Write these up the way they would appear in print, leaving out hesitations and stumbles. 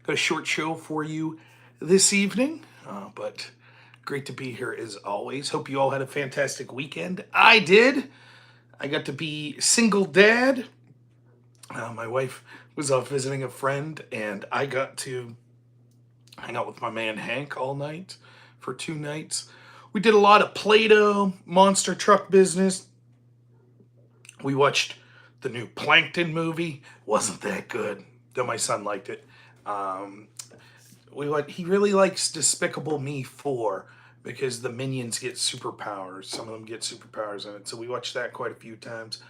Got a short show for you this evening, but great to be here as always. Hope you all had a fantastic weekend. I did. I got to be single dad. My wife was off visiting a friend, and I got to hang out with my man Hank all night for 2 nights. We did a lot of Play-Doh, monster truck business. We watched the new Plankton movie. Wasn't that good, though my son liked it. Um, he really likes Despicable Me 4 because the minions get superpowers. Some of them get superpowers in it. So we watched that quite a few times.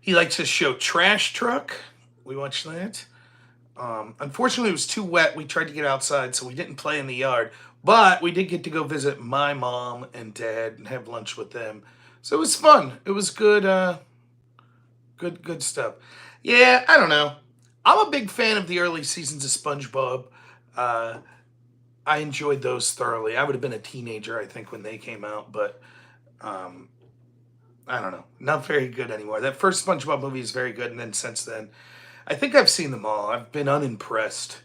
He likes his show Trash Truck. We watched that. Unfortunately, it was too wet. We tried to get outside, so we didn't play in the yard. But we did get to go visit my mom and dad and have lunch with them. So it was fun. It was good. Good stuff. Yeah, I don't know. I'm a big fan of the early seasons of SpongeBob. Uh, I enjoyed those thoroughly. I would have been a teenager, I think, when they came out, but um, I don't know. Not very good anymore. That first SpongeBob movie is very good, and then since then, I think I've seen them all. I've been unimpressed.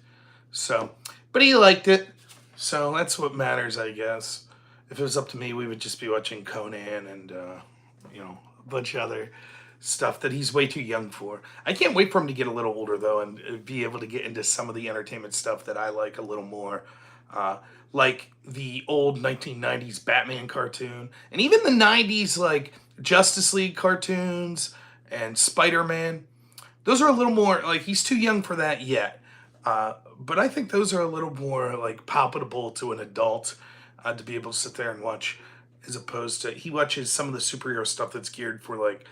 So, but he liked it, so that's what matters, I guess. If it was up to me, we would just be watching Conan and a bunch of other stuff that he's way too young for. I can't wait for him to get a little older though and be able to get into some of the entertainment stuff that I like a little more. Uh, like the old 1990s Batman cartoon and even the 90s like Justice League cartoons and Spider-Man. Those are a little more like he's too young for that yet. But I think those are a little more like palpable to an adult to be able to sit there and watch as opposed to he watches some of the superhero stuff that's geared for like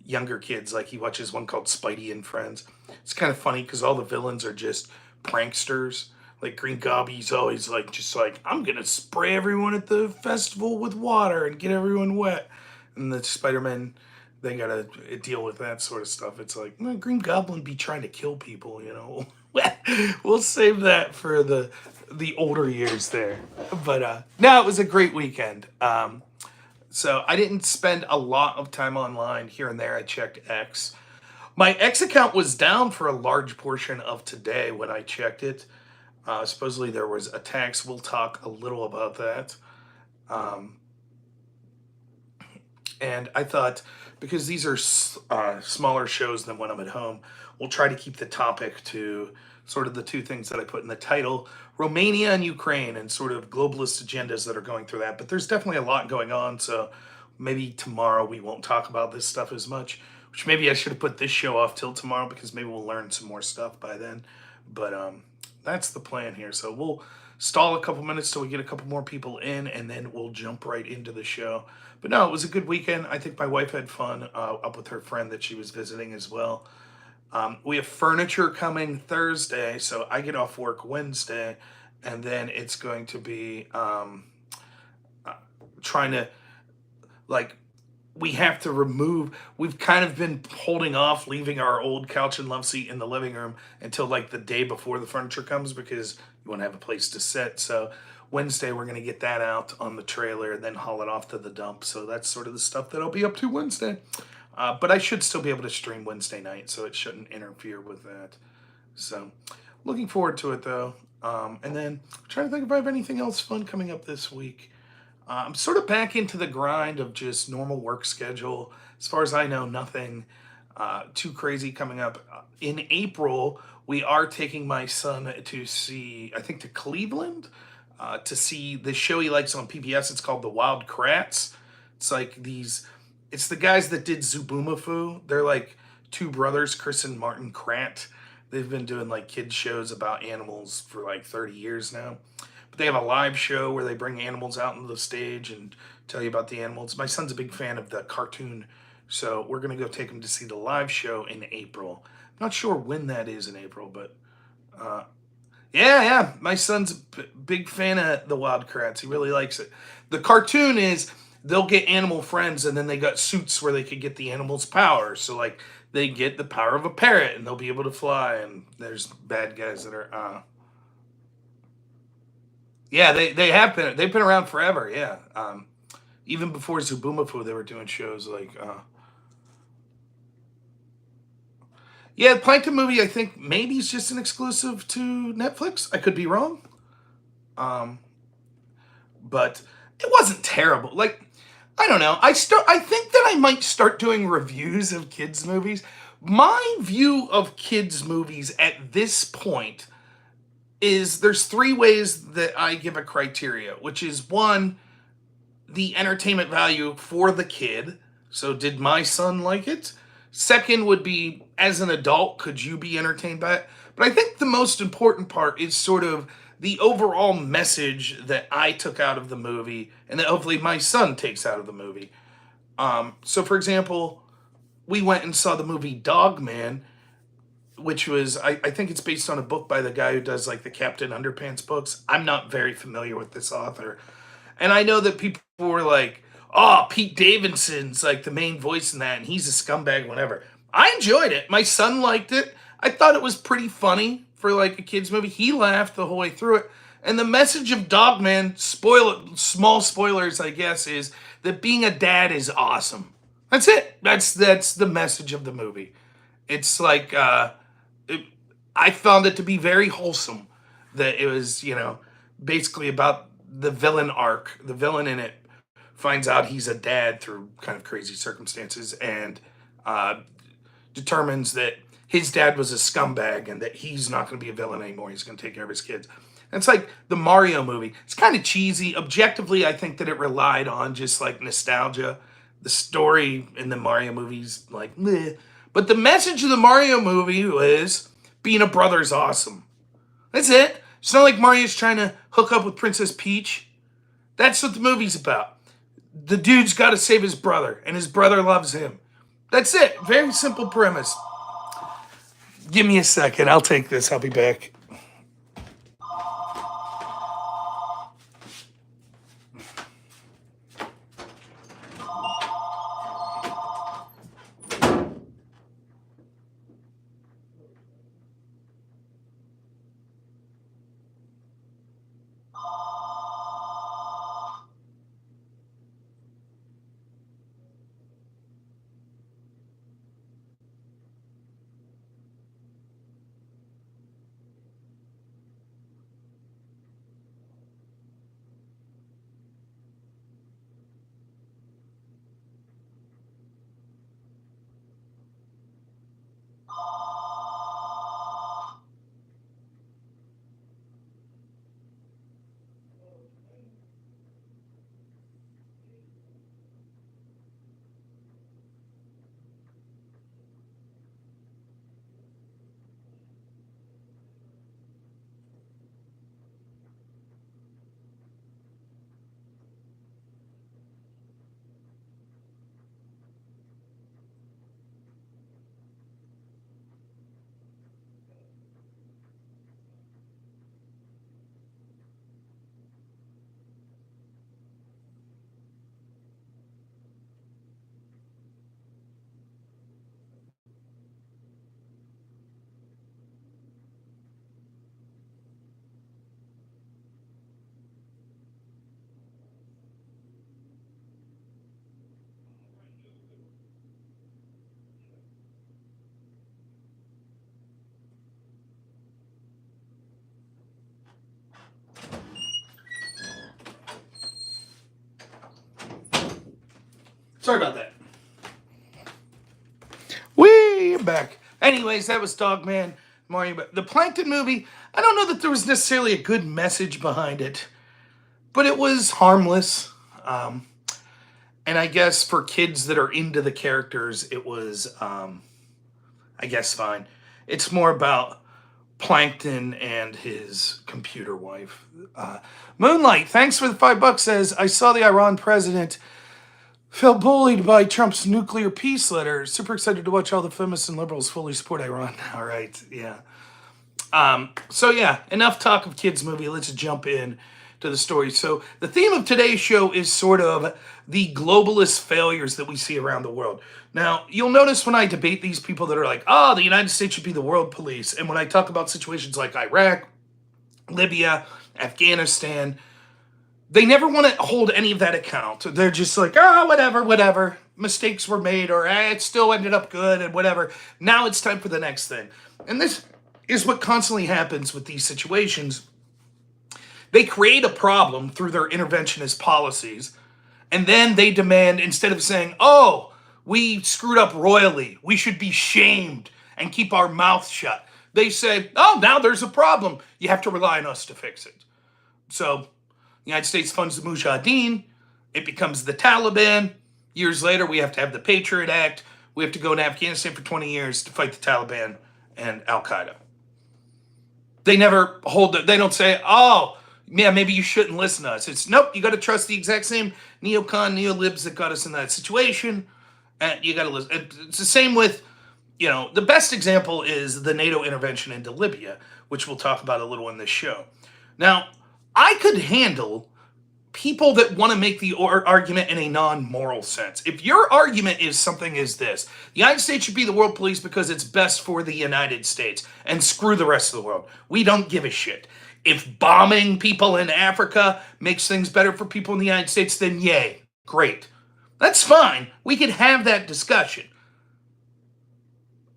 younger kids. Like he watches one called Spidey and Friends. It's kind of funny because all the villains are just pranksters. Like Green Gobley's always like just like I'm gonna spray everyone at the festival with water and get everyone wet. And the Spider-Man, they gotta deal with that sort of stuff. It's like well, Green Goblin be trying to kill people, you know. We'll save that for the older years there. But no, it was a great weekend. So I didn't spend a lot of time online. Here and there, I checked X. My X account was down for a large portion of today when I checked it. Supposedly there was attacks. We'll talk a little about that. Um, and I thought, because these are smaller shows than when I'm at home, we'll try to keep the topic to sort of the two things that I put in the title, Romania and Ukraine, and sort of globalist agendas that are going through that. But there's definitely a lot going on, so maybe tomorrow we won't talk about this stuff as much, which maybe I should have put this show off till tomorrow because maybe we'll learn some more stuff by then. But that's the plan here. So we'll stall a couple minutes till we get a couple more people in, and then we'll jump right into the show. But no, it was a good weekend. I think my wife had fun up with her friend that she was visiting as well. We have furniture coming Thursday, so I get off work Wednesday, and then it's going to be trying to, like, we have to remove, we've kind of been holding off leaving our old couch and love seat in the living room until, like, the day before the furniture comes because you want to have a place to sit. So Wednesday, we're going to get that out on the trailer and then haul it off to the dump. So that's sort of the stuff that I'll be up to Wednesday. But I should still be able to stream Wednesday night, so it shouldn't interfere with that. So, looking forward to it, though. And then, I'm trying to think if I have anything else fun coming up this week. I'm sort of back into the grind of just normal work schedule. As far as I know, nothing too crazy coming up. In April, we are taking my son to see, I think, to Cleveland, to see the show he likes on PBS. It's called The Wild Kratts. It's like these... It's the guys that did Zoboomafoo. They're like two brothers, Chris and Martin Kratt. They've been doing like kids shows about animals for like 30 years now. But they have a live show where they bring animals out into the stage and tell you about the animals. My son's a big fan of the cartoon, so we're going to go take him to see the live show in April. I'm not sure when that is in April, but yeah. My son's a big fan of the Wild Kratts. He really likes it. The cartoon is... They'll get animal friends, and then they got suits where they could get the animal's power. So, like, they get the power of a parrot, and they'll be able to fly. And there's bad guys that are, yeah, they have been. They've been around forever. Yeah, even before Zoboomafoo, they were doing shows like, Yeah, the Plankton movie, I think maybe is just an exclusive to Netflix. I could be wrong. Um, but it wasn't terrible. Like, I don't know. I think that I might start doing reviews of kids movies. My view of kids movies at this point is there's three ways that I give a criteria, which is one, the entertainment value for the kid. So, did my son like it? Second would be, as an adult, could you be entertained by it? But I think the most important part is sort of the overall message that I took out of the movie and that hopefully my son takes out of the movie. So, for example, we went and saw the movie Dog Man, which was, I think it's based on a book by the guy who does like the Captain Underpants books. I'm not very familiar with this author. And I know that people were like, oh, Pete Davidson's like the main voice in that, and he's a scumbag, whatever. I enjoyed it. My son liked it. I thought it was pretty funny for like a kid's movie. He laughed the whole way through it. And the message of Dogman, small spoilers, I guess, is that being a dad is awesome. That's it. That's the message of the movie. It's like I found it to be very wholesome. That it was, basically about the villain arc. The villain in it finds out he's a dad through kind of crazy circumstances and uh, determines that his dad was a scumbag and that he's not going to be a villain anymore. He's going to take care of his kids. And it's like the Mario movie. It's kind of cheesy. Objectively, I think that it relied on just like nostalgia. The story in the Mario movies, like, meh. But the message of the Mario movie was being a brother is awesome. That's it. It's not like Mario's trying to hook up with Princess Peach. That's what the movie's about. The dude's got to save his brother, and his brother loves him. That's it. Very simple premise. Give me a second. I'll take this. I'll be back. Sorry about that. Way back. Anyways, that was Dogman, Mario. The Plankton movie, I don't know that there was necessarily a good message behind it, but it was harmless. And I guess for kids that are into the characters, it was, I guess, fine. It's more about Plankton and his computer wife. Moonlight, thanks for the $5. Says, I saw the Iran president felt bullied by Trump's nuclear peace letter. Super excited to watch all the feminists and liberals fully support Iran. All right, yeah. So yeah, enough talk of kids movie. Let's jump in to the story. So the theme of today's show is sort of the globalist failures that we see around the world. Now, you'll notice when I debate these people that are like, oh, the United States should be the world police. And when I talk about situations like Iraq, Libya, Afghanistan, They never want to hold any of that account. They're just like, oh, whatever. Mistakes were made, or it still ended up good, and whatever. Now it's time for the next thing. And this is what constantly happens with these situations. They create a problem through their interventionist policies, and then they demand, instead of saying, oh, we screwed up royally, we should be shamed and keep our mouth shut, they say, oh, now there's a problem, you have to rely on us to fix it. So the United States funds the Mujahideen, it becomes the Taliban. Years later, we have to have the Patriot Act. We have to go to Afghanistan for 20 years to fight the Taliban and Al-Qaeda. They never they don't say, oh, yeah, maybe you shouldn't listen to us. It's, nope, you got to trust the exact same neolibs that got us in that situation. And you got to listen. It's the same with, the best example is the NATO intervention into Libya, which we'll talk about a little in this show. Now, I could handle people that want to make the argument in a non-moral sense. If your argument is something as this, the United States should be the world police because it's best for the United States, and screw the rest of the world. We don't give a shit. If bombing people in Africa makes things better for people in the United States, then yay, great. That's fine. We can have that discussion.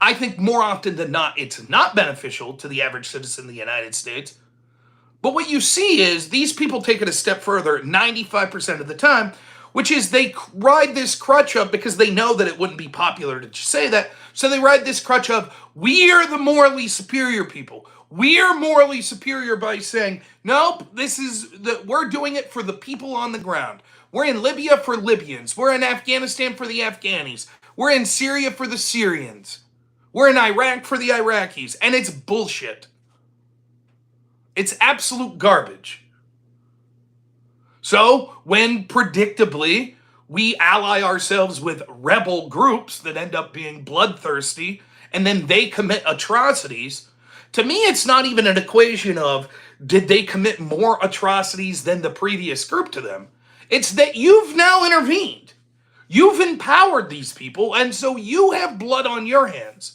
I think more often than not, it's not beneficial to the average citizen of the United States. But what you see is these people take it a step further 95% of the time, which is they ride this crutch up because they know that it wouldn't be popular to say that. So they ride this crutch of, we're the morally superior people. We're morally superior by saying, nope, we're doing it for the people on the ground. We're in Libya for Libyans. We're in Afghanistan for the Afghanis. We're in Syria for the Syrians. We're in Iraq for the Iraqis. And it's bullshit. It's absolute garbage. So, when predictably we ally ourselves with rebel groups that end up being bloodthirsty, and then they commit atrocities, to me it's not even an equation of, did they commit more atrocities than the previous group to them? It's that you've now intervened. You've empowered these people, and so you have blood on your hands.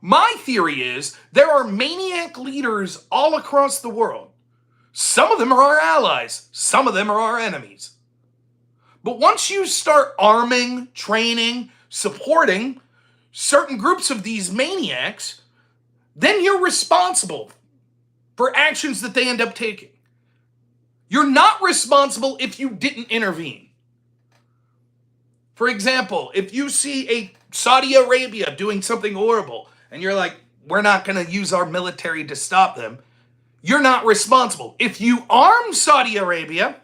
My theory is there are maniac leaders all across the world. Some of them are our allies. Some of them are our enemies. But once you start arming, training, supporting certain groups of these maniacs, then you're responsible for actions that they end up taking. You're not responsible if you didn't intervene. For example, if you see a Saudi Arabia doing something horrible, and you're like, we're not going to use our military to stop them, you're not responsible. If you arm Saudi Arabia,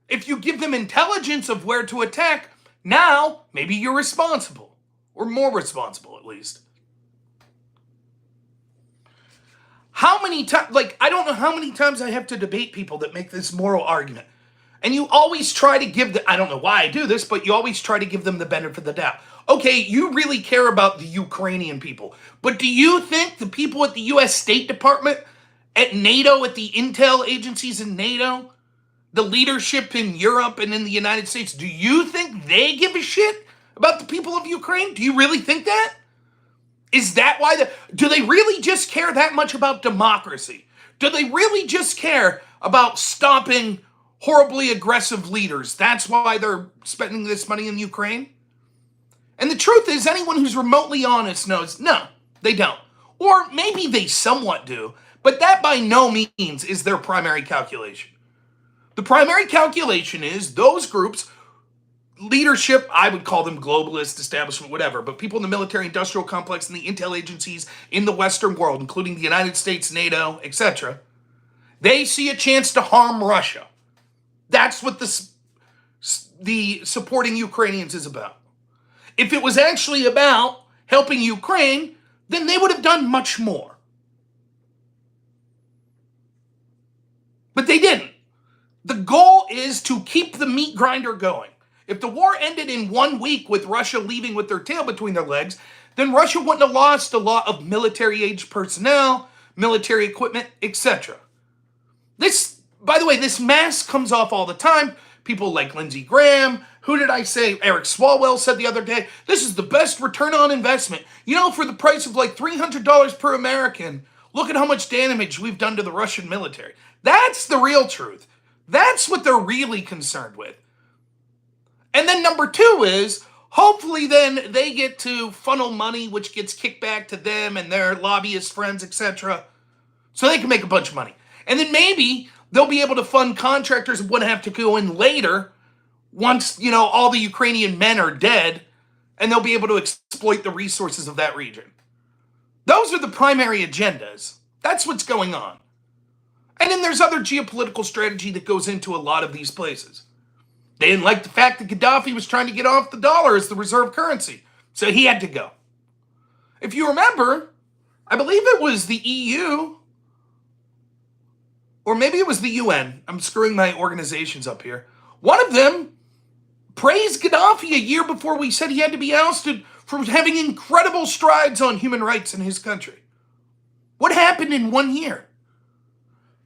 if you give them intelligence of where to attack, now maybe you're responsible, or more responsible at least. How many times, I don't know how many times I have to debate people that make this moral argument. And you always try to give I don't know why I do this, but you always try to give them the benefit of the doubt. Okay, you really care about the Ukrainian people, but do you think the people at the U.S. State Department, at NATO, at the intel agencies in NATO, the leadership in Europe and in the United States, do you think they give a shit about the people of Ukraine? Do you really think that? Is that why do they really just care that much about democracy? Do they really just care about stopping horribly aggressive leaders? That's why they're spending this money in Ukraine? And the truth is, anyone who's remotely honest knows, no, they don't. Or maybe they somewhat do, but that by no means is their primary calculation. The primary calculation is those groups, leadership, I would call them globalist, establishment, whatever, but people in the military-industrial complex and the intel agencies in the Western world, including the United States, NATO, etc., they see a chance to harm Russia. That's what the supporting Ukrainians is about. If it was actually about helping Ukraine, then they would have done much more. But they didn't. The goal is to keep the meat grinder going. If the war ended in 1 week with Russia leaving with their tail between their legs, then Russia wouldn't have lost a lot of military-age personnel, military equipment, etc. This, by the way, this mask comes off all the time. People like Lindsey Graham, who did I say? Eric Swalwell said the other day, this is the best return on investment. For the price of like $300 per American, Look at how much damage we've done to the Russian military. That's the real truth. That's what they're really concerned with. And then number two is, hopefully then they get to funnel money, which gets kicked back to them and their lobbyist friends, etc., so they can make a bunch of money. And then maybe they'll be able to fund contractors who wouldn't have to go in later once, all the Ukrainian men are dead, and they'll be able to exploit the resources of that region. Those are the primary agendas. That's what's going on. And then there's other geopolitical strategy that goes into a lot of these places. They didn't like the fact that Gaddafi was trying to get off the dollar as the reserve currency, so he had to go. If you remember, I believe it was the EU, or maybe it was the UN. I'm screwing my organizations up here. One of them praised Gaddafi a year before we said he had to be ousted for having incredible strides on human rights in his country. What happened in 1 year?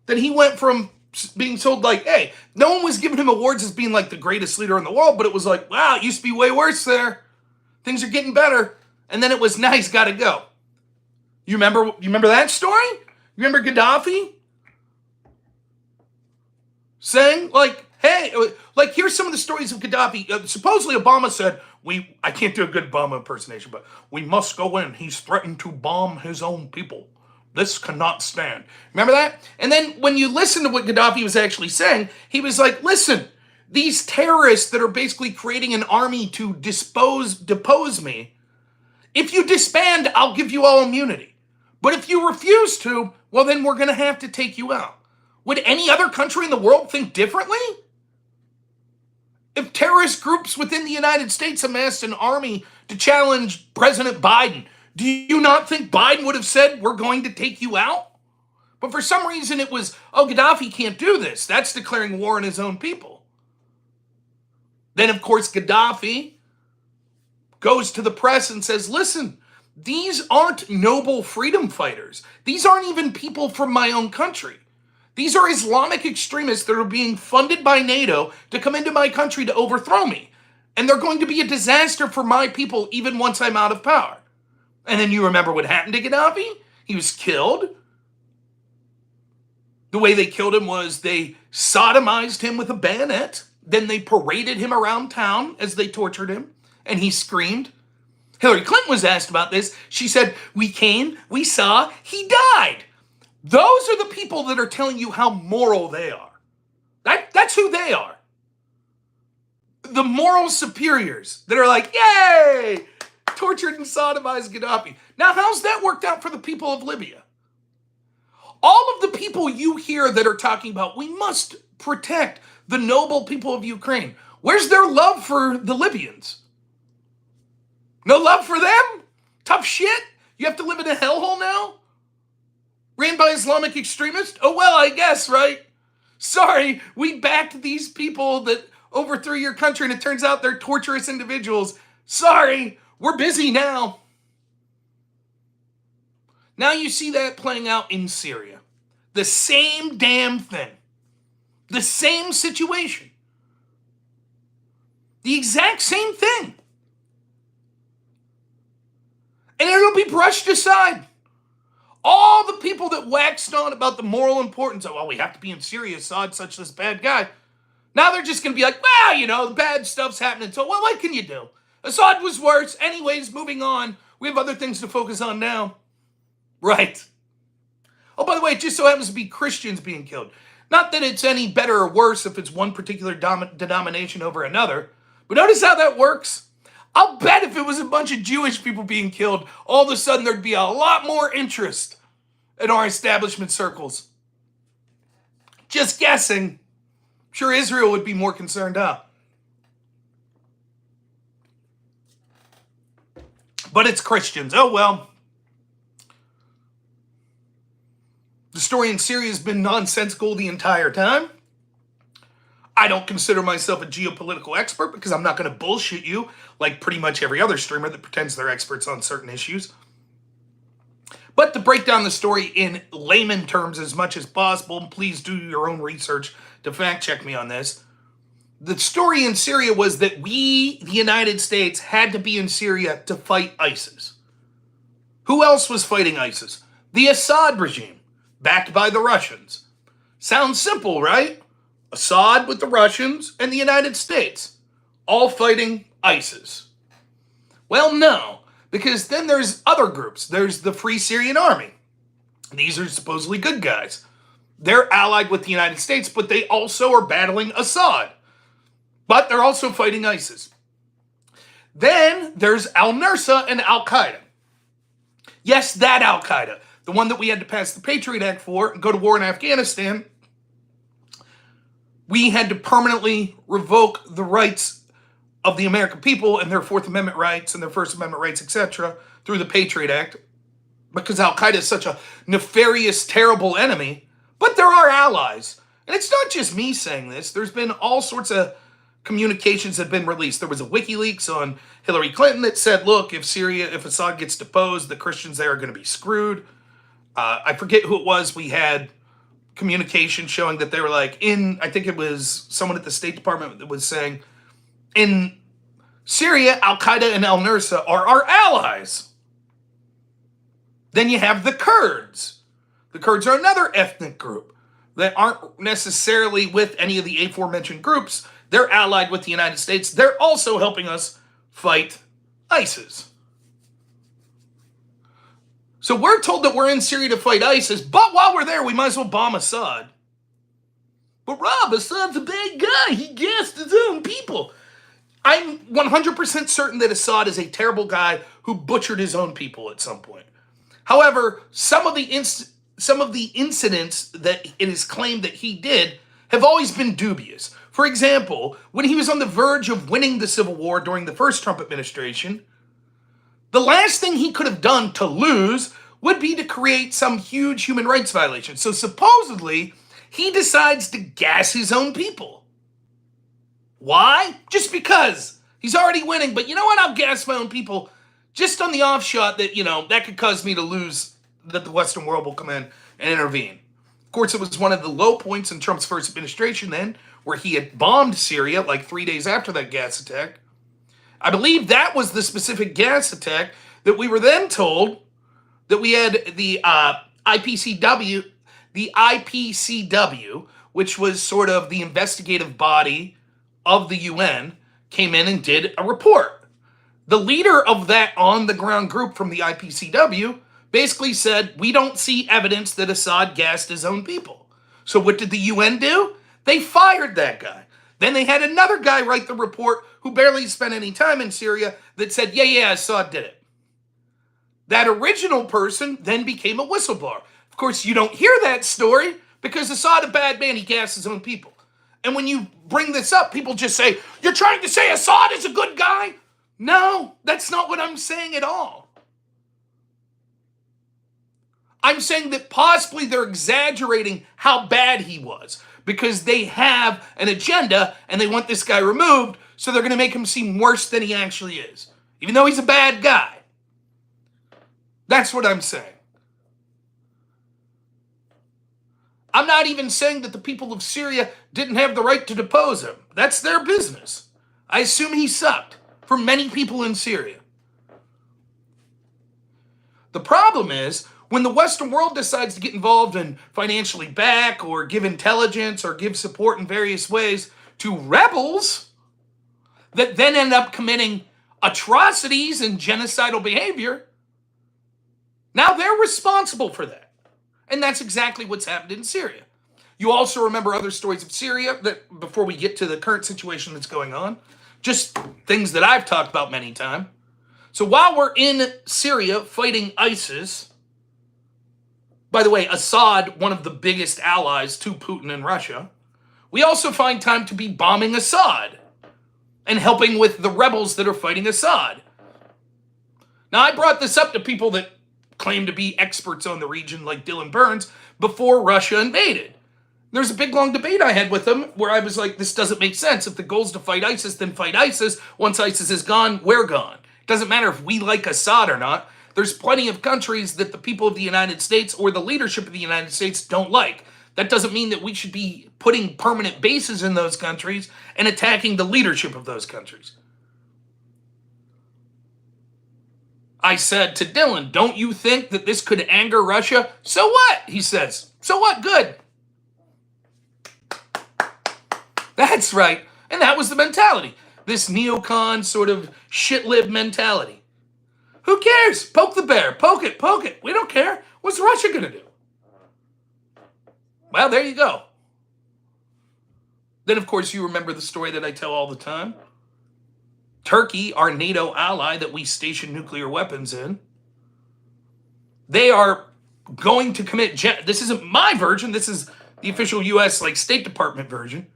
That he went from being told like, hey, no one was giving him awards as being like the greatest leader in the world, but it was like, wow, it used to be way worse there. Things are getting better. And then it was, now he's got to go. You remember that story? You remember Gaddafi saying like, hey, like here's some of the stories of Gaddafi. Supposedly Obama said, I can't do a good Obama impersonation, but we must go in. He's threatened to bomb his own people. This cannot stand. Remember that? And then when you listen to what Gaddafi was actually saying, he was like, listen, these terrorists that are basically creating an army to depose me, if you disband, I'll give you all immunity. But if you refuse to, well, then we're going to have to take you out. Would any other country in the world think differently? If terrorist groups within the United States amassed an army to challenge President Biden, do you not think Biden would have said, we're going to take you out? But for some reason it was, Gaddafi can't do this. That's declaring war on his own people. Then, of course, Gaddafi goes to the press and says, listen, these aren't noble freedom fighters. These aren't even people from my own country. These are Islamic extremists that are being funded by NATO to come into my country to overthrow me. And they're going to be a disaster for my people even once I'm out of power. And then you remember what happened to Gaddafi? He was killed. The way they killed him was they sodomized him with a bayonet. Then they paraded him around town as they tortured him. And he screamed. Hillary Clinton was asked about this. She said, we came, we saw, he died. Those are the people that are telling you how moral they are. That's who they are. The moral superiors that are like, yay! Tortured and sodomized Gaddafi. Now, how's that worked out for the people of Libya? All of the people you hear that are talking about, we must protect the noble people of Ukraine. Where's their love for the Libyans? No love for them? Tough shit? You have to live in a hellhole now? Ran by Islamic extremists? Oh, well, I guess, right? Sorry, we backed these people that overthrew your country and it turns out they're torturous individuals. Sorry. We're busy now. Now you see that playing out in Syria. The same damn thing. The same situation. The exact same thing. And it'll be brushed aside. All the people that waxed on about the moral importance of, we have to be in Syria, Assad's such this bad guy. Now they're just going to be like, well, the bad stuff's happening. So, what can you do? Assad was worse. Anyways, moving on. We have other things to focus on now. Right. Oh, by the way, it just so happens to be Christians being killed. Not that it's any better or worse if it's one particular denomination over another. But notice how that works. I'll bet if it was a bunch of Jewish people being killed, all of a sudden there'd be a lot more interest in our establishment circles. Just guessing. I'm sure Israel would be more concerned, huh? But it's Christians. Oh, well. The story in Syria has been nonsensical the entire time. I don't consider myself a geopolitical expert because I'm not going to bullshit you like pretty much every other streamer that pretends they're experts on certain issues. But to break down the story in layman terms as much as possible, and please do your own research to fact check me on this. The story in Syria was that we, the United States, had to be in Syria to fight ISIS. Who else was fighting ISIS? The Assad regime, backed by the Russians. Sounds simple, right? Assad with the Russians and the United States, all fighting ISIS. Well, no, because then there's other groups. There's the Free Syrian Army. These are supposedly good guys. They're allied with the United States, but they also are battling Assad. But they're also fighting ISIS. Then there's al-Nusra and al-Qaeda. Yes, that al-Qaeda, the one that we had to pass the Patriot Act for and go to war in Afghanistan. We had to permanently revoke the rights of the American people and their Fourth Amendment rights and their First Amendment rights, etc., through the Patriot Act, because al-Qaeda is such a nefarious, terrible enemy. But there are allies. And it's not just me saying this. There's been all sorts of communications that have been released. There was a WikiLeaks on Hillary Clinton that said, look, if Assad gets deposed, the Christians there are going to be screwed. I forget who it was. We had communication showing that they were like I think it was someone at the State Department that was saying, in Syria, al-Qaeda and al-Nusra are our allies. Then you have the Kurds. The Kurds are another ethnic group that aren't necessarily with any of the aforementioned groups. They're allied with the United States. They're also helping us fight ISIS. So we're told that we're in Syria to fight ISIS, but while we're there, we might as well bomb Assad. But Rob, Assad's a bad guy. He gassed his own people. I'm 100% certain that Assad is a terrible guy who butchered his own people at some point. However, some of the incidents that it is claimed that he did have always been dubious. For example, when he was on the verge of winning the civil war during the first Trump administration, the last thing he could have done to lose would be to create some huge human rights violation. So supposedly, he decides to gas his own people. Why? Just because. He's already winning, but you know what? I'll gas my own people just on the off shot that, that could cause me to lose, that the Western world will come in and intervene. Of course, it was one of the low points in Trump's first administration then, where he had bombed Syria like 3 days after that gas attack. I believe that was the specific gas attack that we were then told that we had the IPCW, which was sort of the investigative body of the UN, came in and did a report. The leader of that on-the-ground group from the IPCW basically said, we don't see evidence that Assad gassed his own people. So what did the UN do? They fired that guy. Then they had another guy write the report who barely spent any time in Syria that said, yeah, Assad did it. That original person then became a whistleblower. Of course, you don't hear that story because Assad, a bad man, he gassed his own people. And when you bring this up, people just say, you're trying to say Assad is a good guy? No, that's not what I'm saying at all. I'm saying that possibly they're exaggerating how bad he was because they have an agenda and they want this guy removed, so they're going to make him seem worse than he actually is, even though he's a bad guy. That's what I'm saying. I'm not even saying that the people of Syria didn't have the right to depose him. That's their business. I assume he sucked for many people in Syria. The problem is, when the Western world decides to get involved and financially back or give intelligence or give support in various ways to rebels that then end up committing atrocities and genocidal behavior, now they're responsible for that. And that's exactly what's happened in Syria. You also remember other stories of Syria that, before we get to the current situation that's going on, just things that I've talked about many times. So while we're in Syria fighting ISIS, by the way, Assad, one of the biggest allies to Putin and Russia, we also find time to be bombing Assad and helping with the rebels that are fighting Assad. Now, I brought this up to people that claim to be experts on the region like Dylan Burns before Russia invaded. There's a big, long debate I had with them where I was like, this doesn't make sense. If the goal is to fight ISIS, then fight ISIS. Once ISIS is gone, we're gone. It doesn't matter if we like Assad or not. There's plenty of countries that the people of the United States or the leadership of the United States don't like. That doesn't mean that we should be putting permanent bases in those countries and attacking the leadership of those countries. I said to Dylan, don't you think that this could anger Russia? So what? He says. So what? Good. That's right. And that was the mentality. This neocon sort of shit-lib mentality. Who cares? Poke the bear. Poke it. Poke it. We don't care. What's Russia going to do? Well, there you go. Then, of course, you remember the story that I tell all the time. Turkey, our NATO ally that we station nuclear weapons in, they are going to commit, this isn't my version, this is the official U.S. State Department version.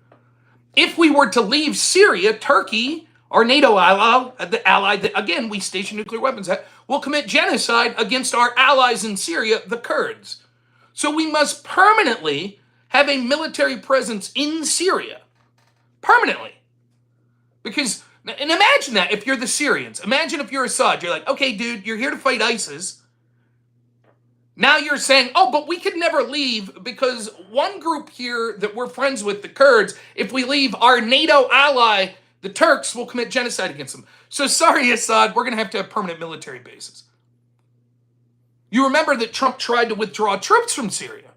If we were to leave Syria, Turkey, our NATO ally, the ally that, again, we station nuclear weapons at, will commit genocide against our allies in Syria, the Kurds. So we must permanently have a military presence in Syria. Permanently. Because, and imagine that if you're the Syrians. Imagine if you're Assad. You're like, okay, dude, you're here to fight ISIS. Now you're saying, oh, but we could never leave because one group here that we're friends with, the Kurds, if we leave, our NATO ally, the Turks, will commit genocide against them. So sorry, Assad, we're going to have permanent military bases. You remember that Trump tried to withdraw troops from Syria.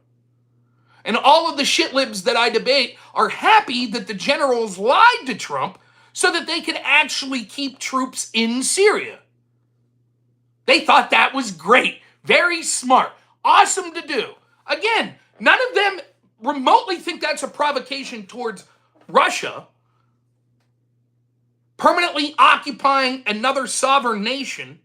And all of the shitlibs that I debate are happy that the generals lied to Trump so that they could actually keep troops in Syria. They thought that was great. Very smart. Awesome to do. Again, none of them remotely think that's a provocation towards Russia permanently occupying another sovereign nation.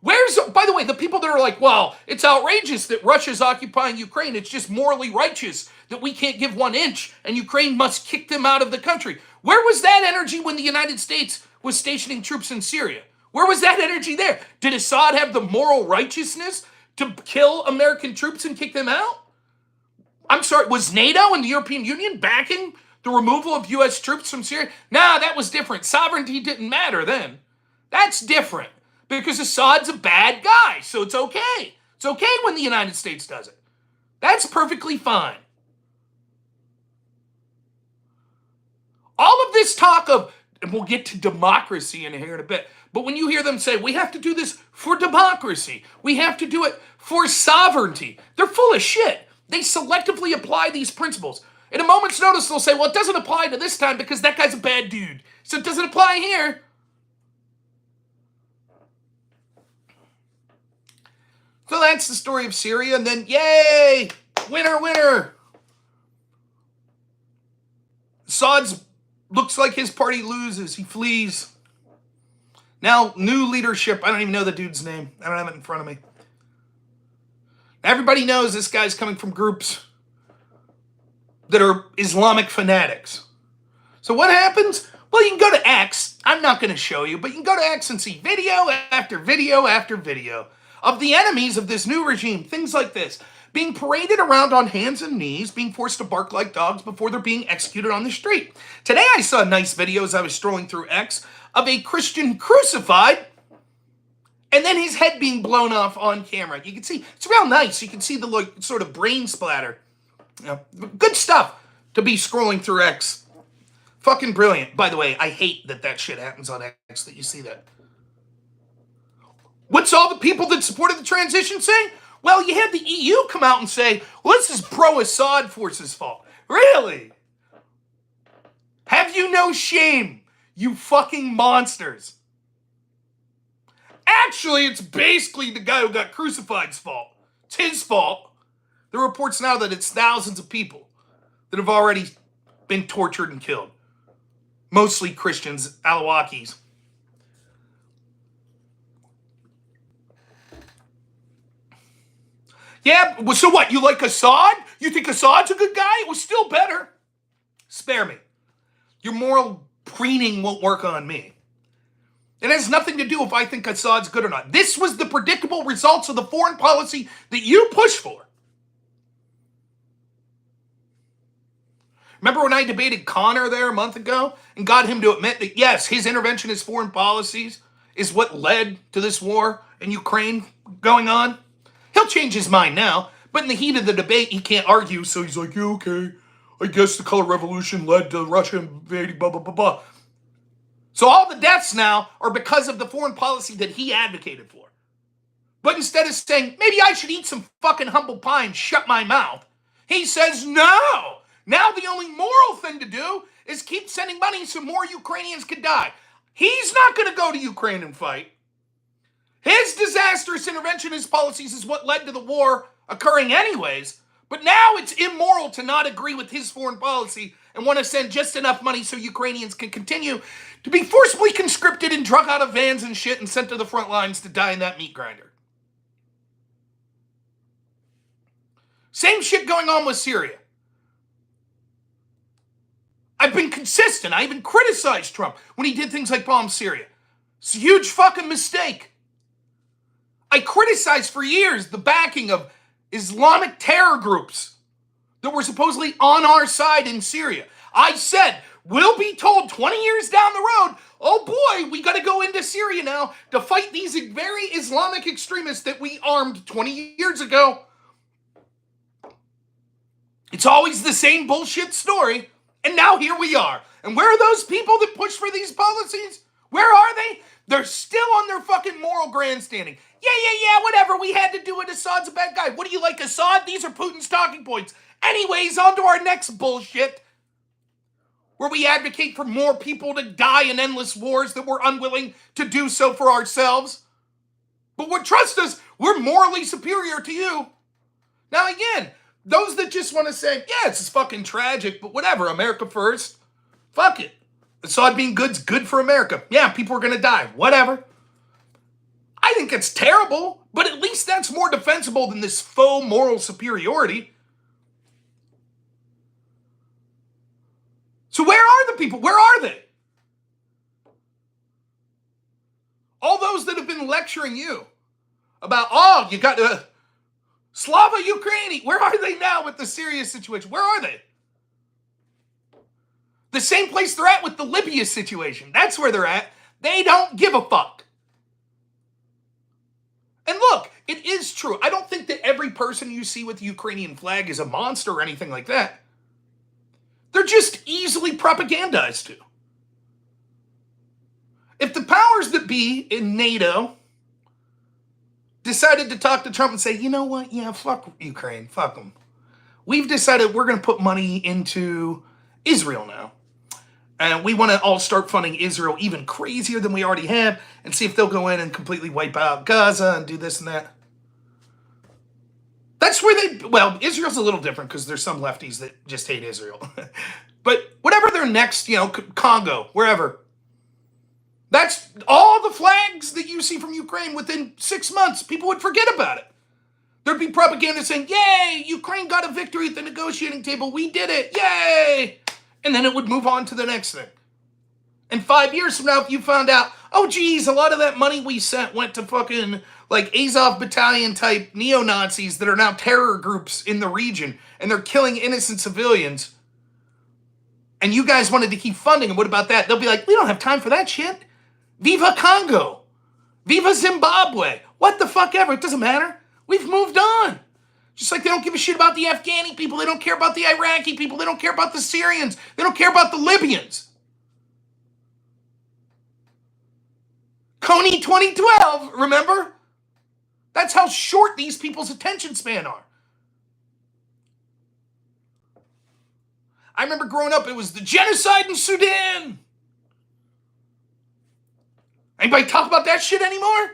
Where's, by the way, the people that are like, well, it's outrageous that Russia's occupying Ukraine. It's just morally righteous that we can't give 1 inch and Ukraine must kick them out of the country. Where was that energy when the United States was stationing troops in Syria? Where was that energy there? Did Assad have the moral righteousness to kill American troops and kick them out? I'm sorry, was NATO and the European Union backing the removal of U.S. troops from Syria? Nah, that was different. Sovereignty didn't matter then. That's different. Because Assad's a bad guy, so it's okay. It's okay when the United States does it. That's perfectly fine. All of this talk of, and we'll get to democracy in here in a bit, but when you hear them say, we have to do this for democracy, we have to do it for sovereignty, they're full of shit. They selectively apply these principles. In a moment's notice, they'll say, well, it doesn't apply to this time because that guy's a bad dude. So it doesn't apply here. So that's the story of Syria, and then, yay, winner, winner. Assad's looks like his party loses. He flees. Now, new leadership. I don't even know the dude's name. I don't have it in front of me. Everybody knows this guy's coming from groups that are Islamic fanatics. So what happens? Well, you can go to X. I'm not going to show you, but you can go to X and see video after video after video of the enemies of this new regime, things like this, being paraded around on hands and knees, being forced to bark like dogs before they're being executed on the street. Today I saw a nice video as I was strolling through X of a Christian crucified and then his head being blown off on camera. You can see, it's real nice. You can see the sort of brain splatter. You know, good stuff to be scrolling through X. Fucking brilliant. By the way, I hate that shit happens on X, that you see that. What's all the people that supported the transition saying? Well, you had the EU come out and say, well, this is pro-Assad forces' fault. Really? Have you no shame, you fucking monsters? Actually, it's basically the guy who got crucified's fault. It's his fault. There are reports now that it's thousands of people that have already been tortured and killed. Mostly Christians, Alawakis. Yeah, so what, you like Assad? You think Assad's a good guy? It was still better. Spare me. Your moral preening won't work on me. It has nothing to do if I think Assad's good or not. This was the predictable results of the foreign policy that you push for. Remember when I debated Connor there a month ago and got him to admit that, yes, his interventionist foreign policies is what led to this war in Ukraine going on? He'll change his mind now, but in the heat of the debate, he can't argue, so he's like, yeah, okay, I guess the color revolution led to Russia invading, blah, blah, blah, blah. So all the deaths now are because of the foreign policy that he advocated for. But instead of saying, maybe I should eat some fucking humble pie and shut my mouth, he says, no. Now the only moral thing to do is keep sending money so more Ukrainians could die. He's not going to go to Ukraine and fight. His disastrous interventionist policies is what led to the war occurring anyways. But now it's immoral to not agree with his foreign policy and want to send just enough money so Ukrainians can continue to be forcibly conscripted and drug out of vans and shit and sent to the front lines to die in that meat grinder. Same shit going on with Syria. I've been consistent. I even criticized Trump when he did things like bomb Syria. It's a huge fucking mistake. I criticized for years the backing of Islamic terror groups that were supposedly on our side in Syria. I said, we'll be told 20 years down the road, oh boy, we got to go into Syria now to fight these very Islamic extremists that we armed 20 years ago. It's always the same bullshit story. And now here we are. And where are those people that push for these policies? Where are they? They're still on their fucking moral grandstanding. Yeah, whatever. We had to do it. Assad's a bad guy. What do you like, Assad? These are Putin's talking points. Anyways, on to our next bullshit, where we advocate for more people to die in endless wars that we're unwilling to do so for ourselves. But trust us, we're morally superior to you. Now again, those that just want to say, yeah, it's fucking tragic, but whatever, America first. Fuck it. Assad being good's good for America. Yeah, people are going to die. Whatever. I think it's terrible, but at least that's more defensible than this faux moral superiority. So where are the people? Where are they? All those that have been lecturing you about, oh, you got Slava Ukraini. Where are they now with the Syria situation? Where are they? The same place they're at with the Libya situation. That's where they're at. They don't give a fuck. And look, it is true. I don't think that every person you see with the Ukrainian flag is a monster or anything like that. They're just easily propagandized to. If the powers that be in NATO decided to talk to Trump and say, you know what, yeah, fuck Ukraine, fuck them. We've decided we're going to put money into Israel now. And we want to all start funding Israel even crazier than we already have and see if they'll go in and completely wipe out Gaza and do this and that. That's where Israel's a little different because there's some lefties that just hate Israel. But whatever their next, Congo, wherever. That's all the flags that you see from Ukraine within 6 months. People would forget about it. There'd be propaganda saying, yay, Ukraine got a victory at the negotiating table. We did it. Yay. And then it would move on to the next thing. And 5 years from now, if you found out, oh, geez, a lot of that money we sent went to fucking like Azov battalion type neo-Nazis that are now terror groups in the region, and they're killing innocent civilians, and you guys wanted to keep funding them, what about that? They'll be like, we don't have time for that shit. Viva Congo. Viva Zimbabwe. What the fuck ever. It doesn't matter. We've moved on. Just like they don't give a shit about the Afghani people. They don't care about the Iraqi people. They don't care about the Syrians. They don't care about the Libyans. Coney 2012, remember? That's how short these people's attention span are. I remember growing up, it was the genocide in Sudan. Anybody talk about that shit anymore?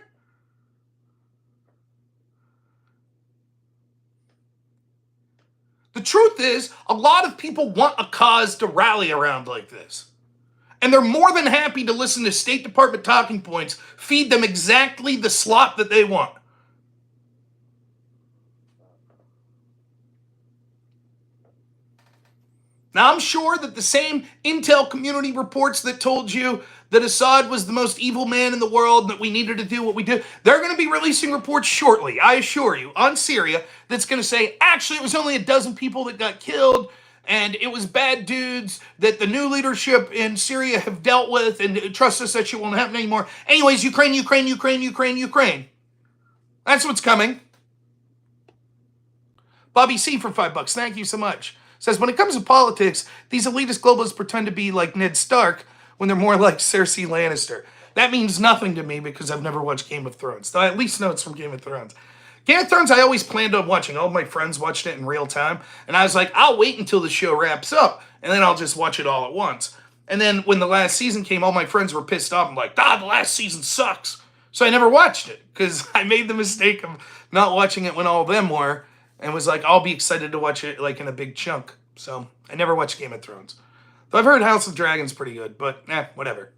The truth is, a lot of people want a cause to rally around like this. And they're more than happy to listen to State Department talking points, feed them exactly the slop that they want. Now, I'm sure that the same intel community reports that told you that Assad was the most evil man in the world, that we needed to do what we did, they're going to be releasing reports shortly, I assure you, on Syria, that's going to say, actually, it was only a dozen people that got killed, and it was bad dudes that the new leadership in Syria have dealt with, and trust us, that shit won't happen anymore. Anyways, Ukraine. That's what's coming. Bobby C for $5, thank you so much. Says, when it comes to politics, these elitist globalists pretend to be like Ned Stark, when they're more like Cersei Lannister. That means nothing to me because I've never watched Game of Thrones. Though I at least know it's from Game of Thrones. Game of Thrones, I always planned on watching. All my friends watched it in real time. And I was like, I'll wait until the show wraps up, and then I'll just watch it all at once. And then when the last season came, all my friends were pissed off. I'm like, the last season sucks. So I never watched it because I made the mistake of not watching it when all of them were, and was like, I'll be excited to watch it like in a big chunk. So I never watched Game of Thrones. Though I've heard House of Dragon's pretty good, but whatever.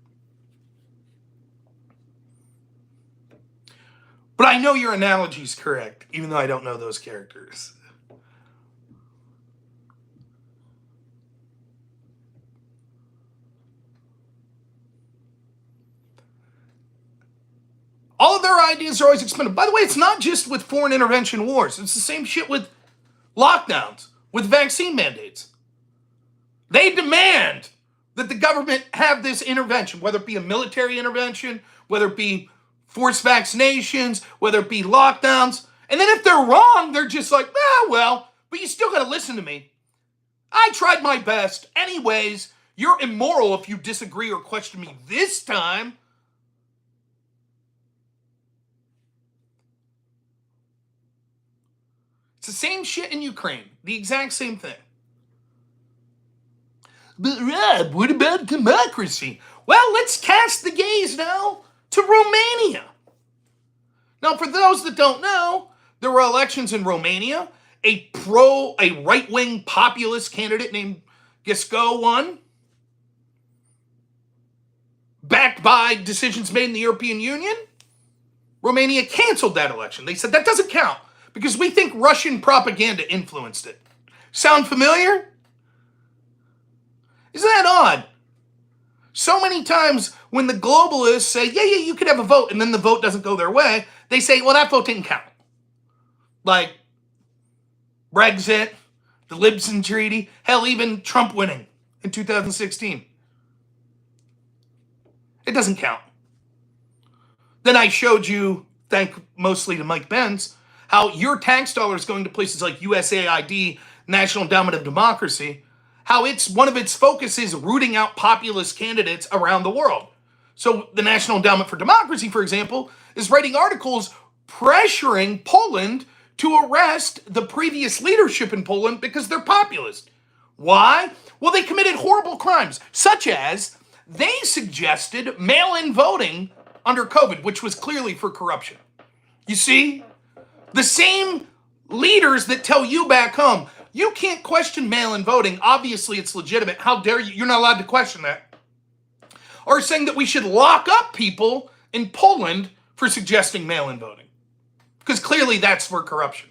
But I know your analogy's correct, even though I don't know those characters. All of their ideas are always expendable. By the way, it's not just with foreign intervention wars. It's the same shit with lockdowns, with vaccine mandates. They demand that the government have this intervention, whether it be a military intervention, whether it be forced vaccinations, whether it be lockdowns. And then if they're wrong, they're just like, well, but you still got to listen to me. I tried my best. Anyways, you're immoral if you disagree or question me this time. It's the same shit in Ukraine. The exact same thing. But Rob, what about democracy? Well, let's cast the gaze now to Romania. Now, for those that don't know, there were elections in Romania. A right-wing populist candidate named Gisco won, backed by decisions made in the European Union. Romania canceled that election. They said that doesn't count because we think Russian propaganda influenced it. Sound familiar? Isn't that odd? So many times when the globalists say, yeah, you could have a vote, and then the vote doesn't go their way, they say, well, that vote didn't count. Like Brexit, the Libyan Treaty, hell, even Trump winning in 2016. It doesn't count. Then I showed you, thank mostly to Mike Benz, how your tax dollars going to places like USAID, National Endowment of Democracy, how one of its focus is rooting out populist candidates around the world. So the National Endowment for Democracy, for example, is writing articles pressuring Poland to arrest the previous leadership in Poland because they're populist. Why? Well, they committed horrible crimes, such as they suggested mail-in voting under COVID, which was clearly for corruption. You see? The same leaders that tell you back home, you can't question mail-in voting. Obviously, it's legitimate. How dare you? You're not allowed to question that. Are saying that we should lock up people in Poland for suggesting mail-in voting. Because clearly that's for corruption.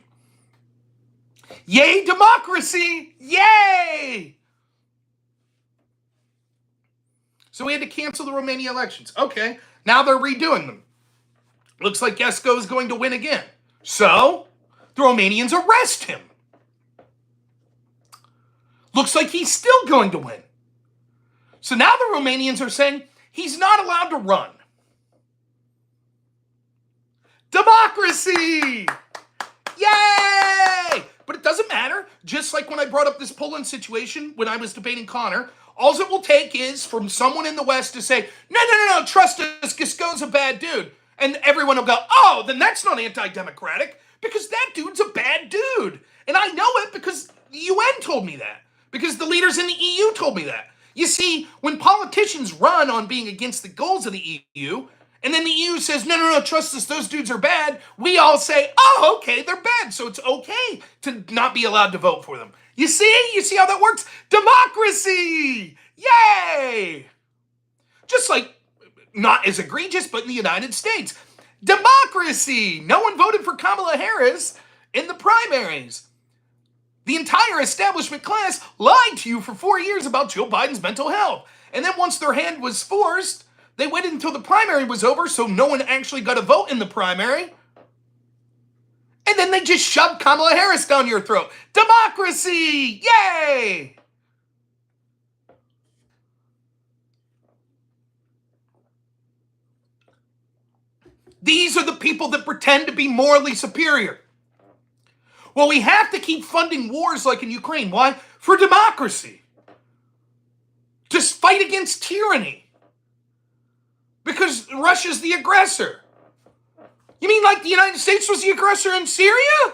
Yay, democracy! Yay! So we had to cancel the Romania elections. Okay, now they're redoing them. Looks like Gisco is going to win again. So, the Romanians arrest him. Looks like he's still going to win. So now the Romanians are saying he's not allowed to run. Democracy! Yay! But it doesn't matter. Just like when I brought up this Poland situation when I was debating Connor, all it will take is from someone in the West to say, no, trust us, Gisco's a bad dude. And everyone will go, oh, then that's not anti-democratic because that dude's a bad dude. And I know it because the UN told me that. Because the leaders in the EU told me that. You see, when politicians run on being against the goals of the EU, and then the EU says, no, trust us, those dudes are bad, we all say, oh, okay, they're bad, so it's okay to not be allowed to vote for them. You see? You see how that works? Democracy! Yay! Just like, not as egregious, but in the United States. Democracy! No one voted for Kamala Harris in the primaries. The entire establishment class lied to you for 4 years about Joe Biden's mental health. And then once their hand was forced, they waited until the primary was over so no one actually got a vote in the primary. And then they just shoved Kamala Harris down your throat. Democracy! Yay! These are the people that pretend to be morally superior. Well, we have to keep funding wars like in Ukraine. Why? For democracy. To fight against tyranny. because Russia's the aggressor. You mean like the United States was the aggressor in Syria?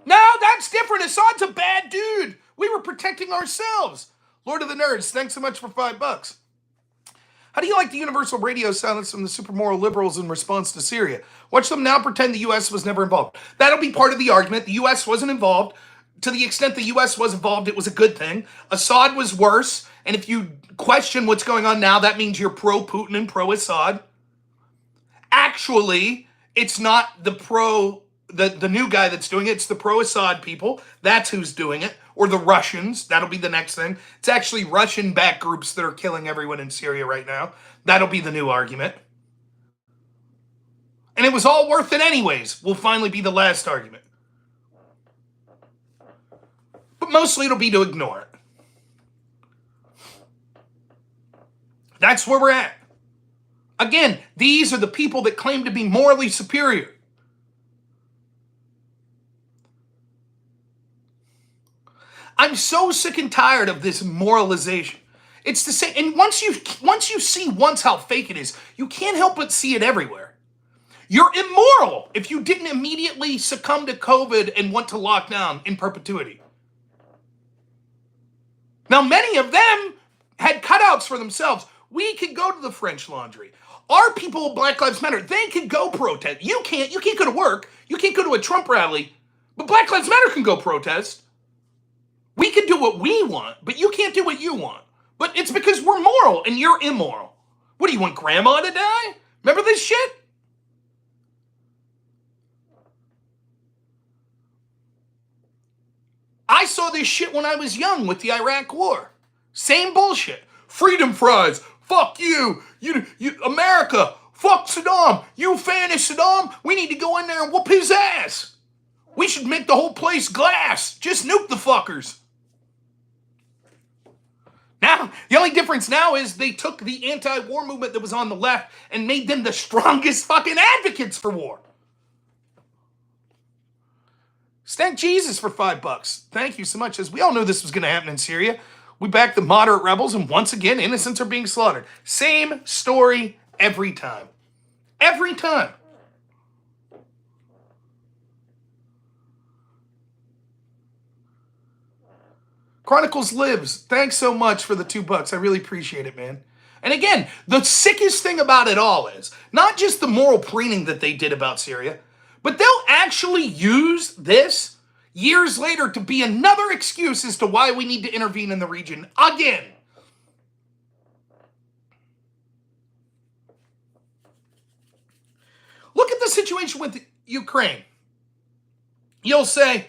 No, that's different. Assad's a bad dude. We were protecting ourselves. Lord of the Nerds, thanks so much for $5. How do you like the universal radio silence from the super moral liberals in response to Syria? Watch them now pretend the U.S. was never involved. That'll be part of the argument. The U.S. wasn't involved. To the extent the U.S. was involved, it was a good thing. Assad was worse. And if you question what's going on now, that means you're pro-Putin and pro-Assad. Actually, it's not the new guy that's doing it. It's the pro-Assad people. That's who's doing it. Or the Russians. That'll be the next thing. It's actually Russian-backed groups that are killing everyone in Syria right now. That'll be the new argument. And it was all worth it anyways. Will finally be the last argument. But mostly it'll be to ignore it. That's where we're at. Again, these are the people that claim to be morally superior. I'm so sick and tired of this moralization. It's the same, and once you see how fake it is, you can't help but see it everywhere. You're immoral if you didn't immediately succumb to COVID and want to lock down in perpetuity. Now, many of them had cutouts for themselves. We could go to the French Laundry. Our people, Black Lives Matter, they could go protest. You can't go to work. You can't go to a Trump rally. But Black Lives Matter can go protest. We can do what we want, but you can't do what you want. But it's because we're moral and you're immoral. What do you want, grandma to die? Remember this shit? I saw this shit when I was young with the Iraq War. Same bullshit. Freedom fries. Fuck you. You America. Fuck Saddam. You a fan of Saddam? We need to go in there and whoop his ass. We should make the whole place glass. Just nuke the fuckers. Now, the only difference now is they took the anti-war movement that was on the left and made them the strongest fucking advocates for war. Thank Jesus for $5. Thank you so much. As we all knew this was going to happen in Syria, we backed the moderate rebels, and once again, innocents are being slaughtered. Same story every time. Every time. Chronicles Lives, thanks so much for the $2. I really appreciate it, man. And again, the sickest thing about it all is not just the moral preening that they did about Syria, but they'll actually use this years later to be another excuse as to why we need to intervene in the region again. Look at the situation with Ukraine. You'll say,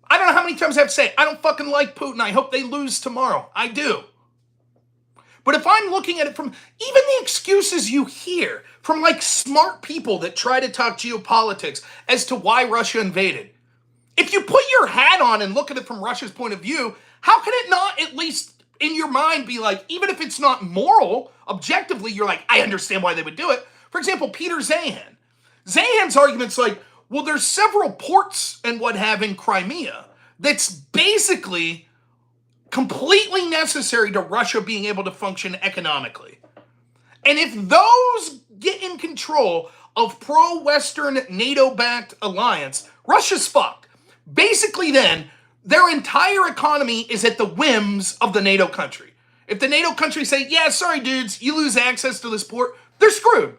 I don't know how many times I have to say, I don't fucking like Putin. I hope they lose tomorrow. I do. But if I'm looking at it from even the excuses you hear from like smart people that try to talk geopolitics as to why Russia invaded, if you put your hat on and look at it from Russia's point of view, how can it not at least in your mind be like, even if it's not moral, objectively, you're like, I understand why they would do it. For example, Peter Zahan. Zahan's argument's like, well, there's several ports and what have in Crimea that's basically completely necessary to Russia being able to function economically. And if those get in control of pro-Western NATO-backed alliance, Russia's fucked. Basically then, their entire economy is at the whims of the NATO country. If the NATO countries say, yeah, sorry dudes, you lose access to this port, they're screwed.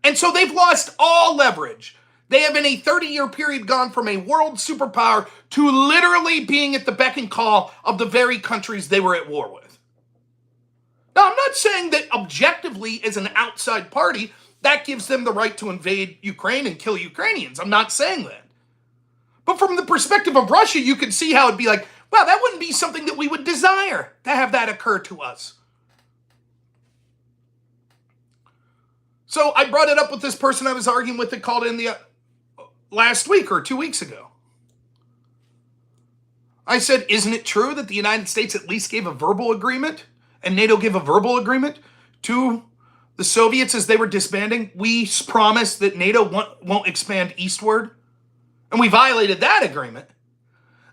And so they've lost all leverage. They have in a 30-year period gone from a world superpower to literally being at the beck and call of the very countries they were at war with. Now, I'm not saying that objectively as an outside party, that gives them the right to invade Ukraine and kill Ukrainians. I'm not saying that. But from the perspective of Russia, you could see how it'd be like, well, that wouldn't be something that we would desire to have that occur to us. So I brought it up with this person I was arguing with that called in the last week or 2 weeks ago. I said, isn't it true that the United States at least gave a verbal agreement and NATO gave a verbal agreement to the Soviets as they were disbanding? We promised that NATO won't expand eastward, and we violated that agreement.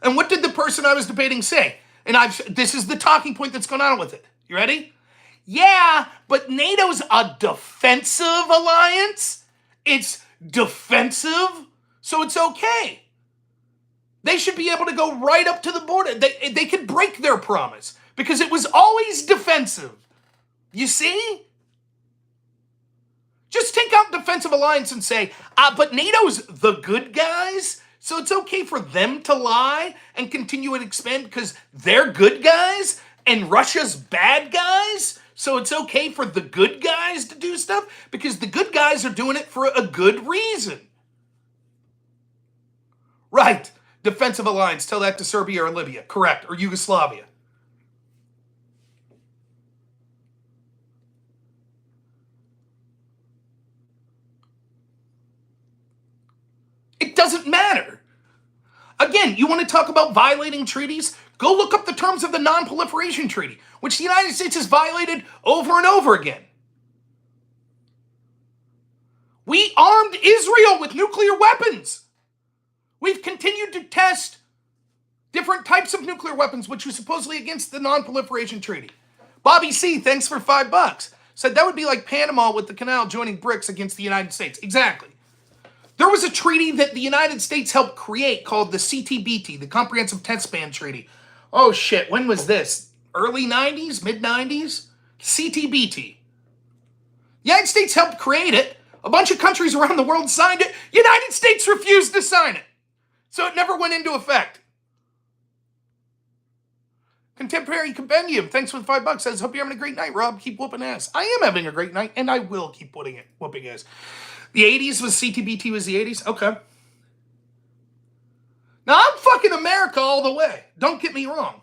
And what did the person I was debating say? And this is the talking point that's going on with it. You ready? Yeah, but NATO's a defensive alliance. It's defensive, so it's okay. They should be able to go right up to the border. They could break their promise because it was always defensive. You see? Just take out defensive alliance and say, but NATO's the good guys, so it's okay for them to lie and continue to expand because they're good guys and Russia's bad guys, so it's okay for the good guys to do stuff because the good guys are doing it for a good reason. Right. Defensive alliance. Tell that to Serbia or Libya. Correct. Or Yugoslavia. It doesn't matter. Again, you want to talk about violating treaties? Go look up the terms of the Non-Proliferation Treaty, which the United States has violated over and over again. We armed Israel with nuclear weapons. We've continued to test different types of nuclear weapons, which was supposedly against the Non-Proliferation Treaty. Bobby C., thanks for $5. Said that would be like Panama with the canal joining BRICS against the United States. Exactly. There was a treaty that the United States helped create called the CTBT, the Comprehensive Test Ban Treaty. Oh shit, when was this? Early 90s? Mid 90s? CTBT. The United States helped create it. A bunch of countries around the world signed it. United States refused to sign it. So it never went into effect. Contemporary Compendium, thanks for the $5, says, hope you're having a great night, Rob. Keep whooping ass. I am having a great night, and I will keep whooping ass. The 80s was CTBT was the 80s? Okay. Now, I'm fucking America all the way. Don't get me wrong.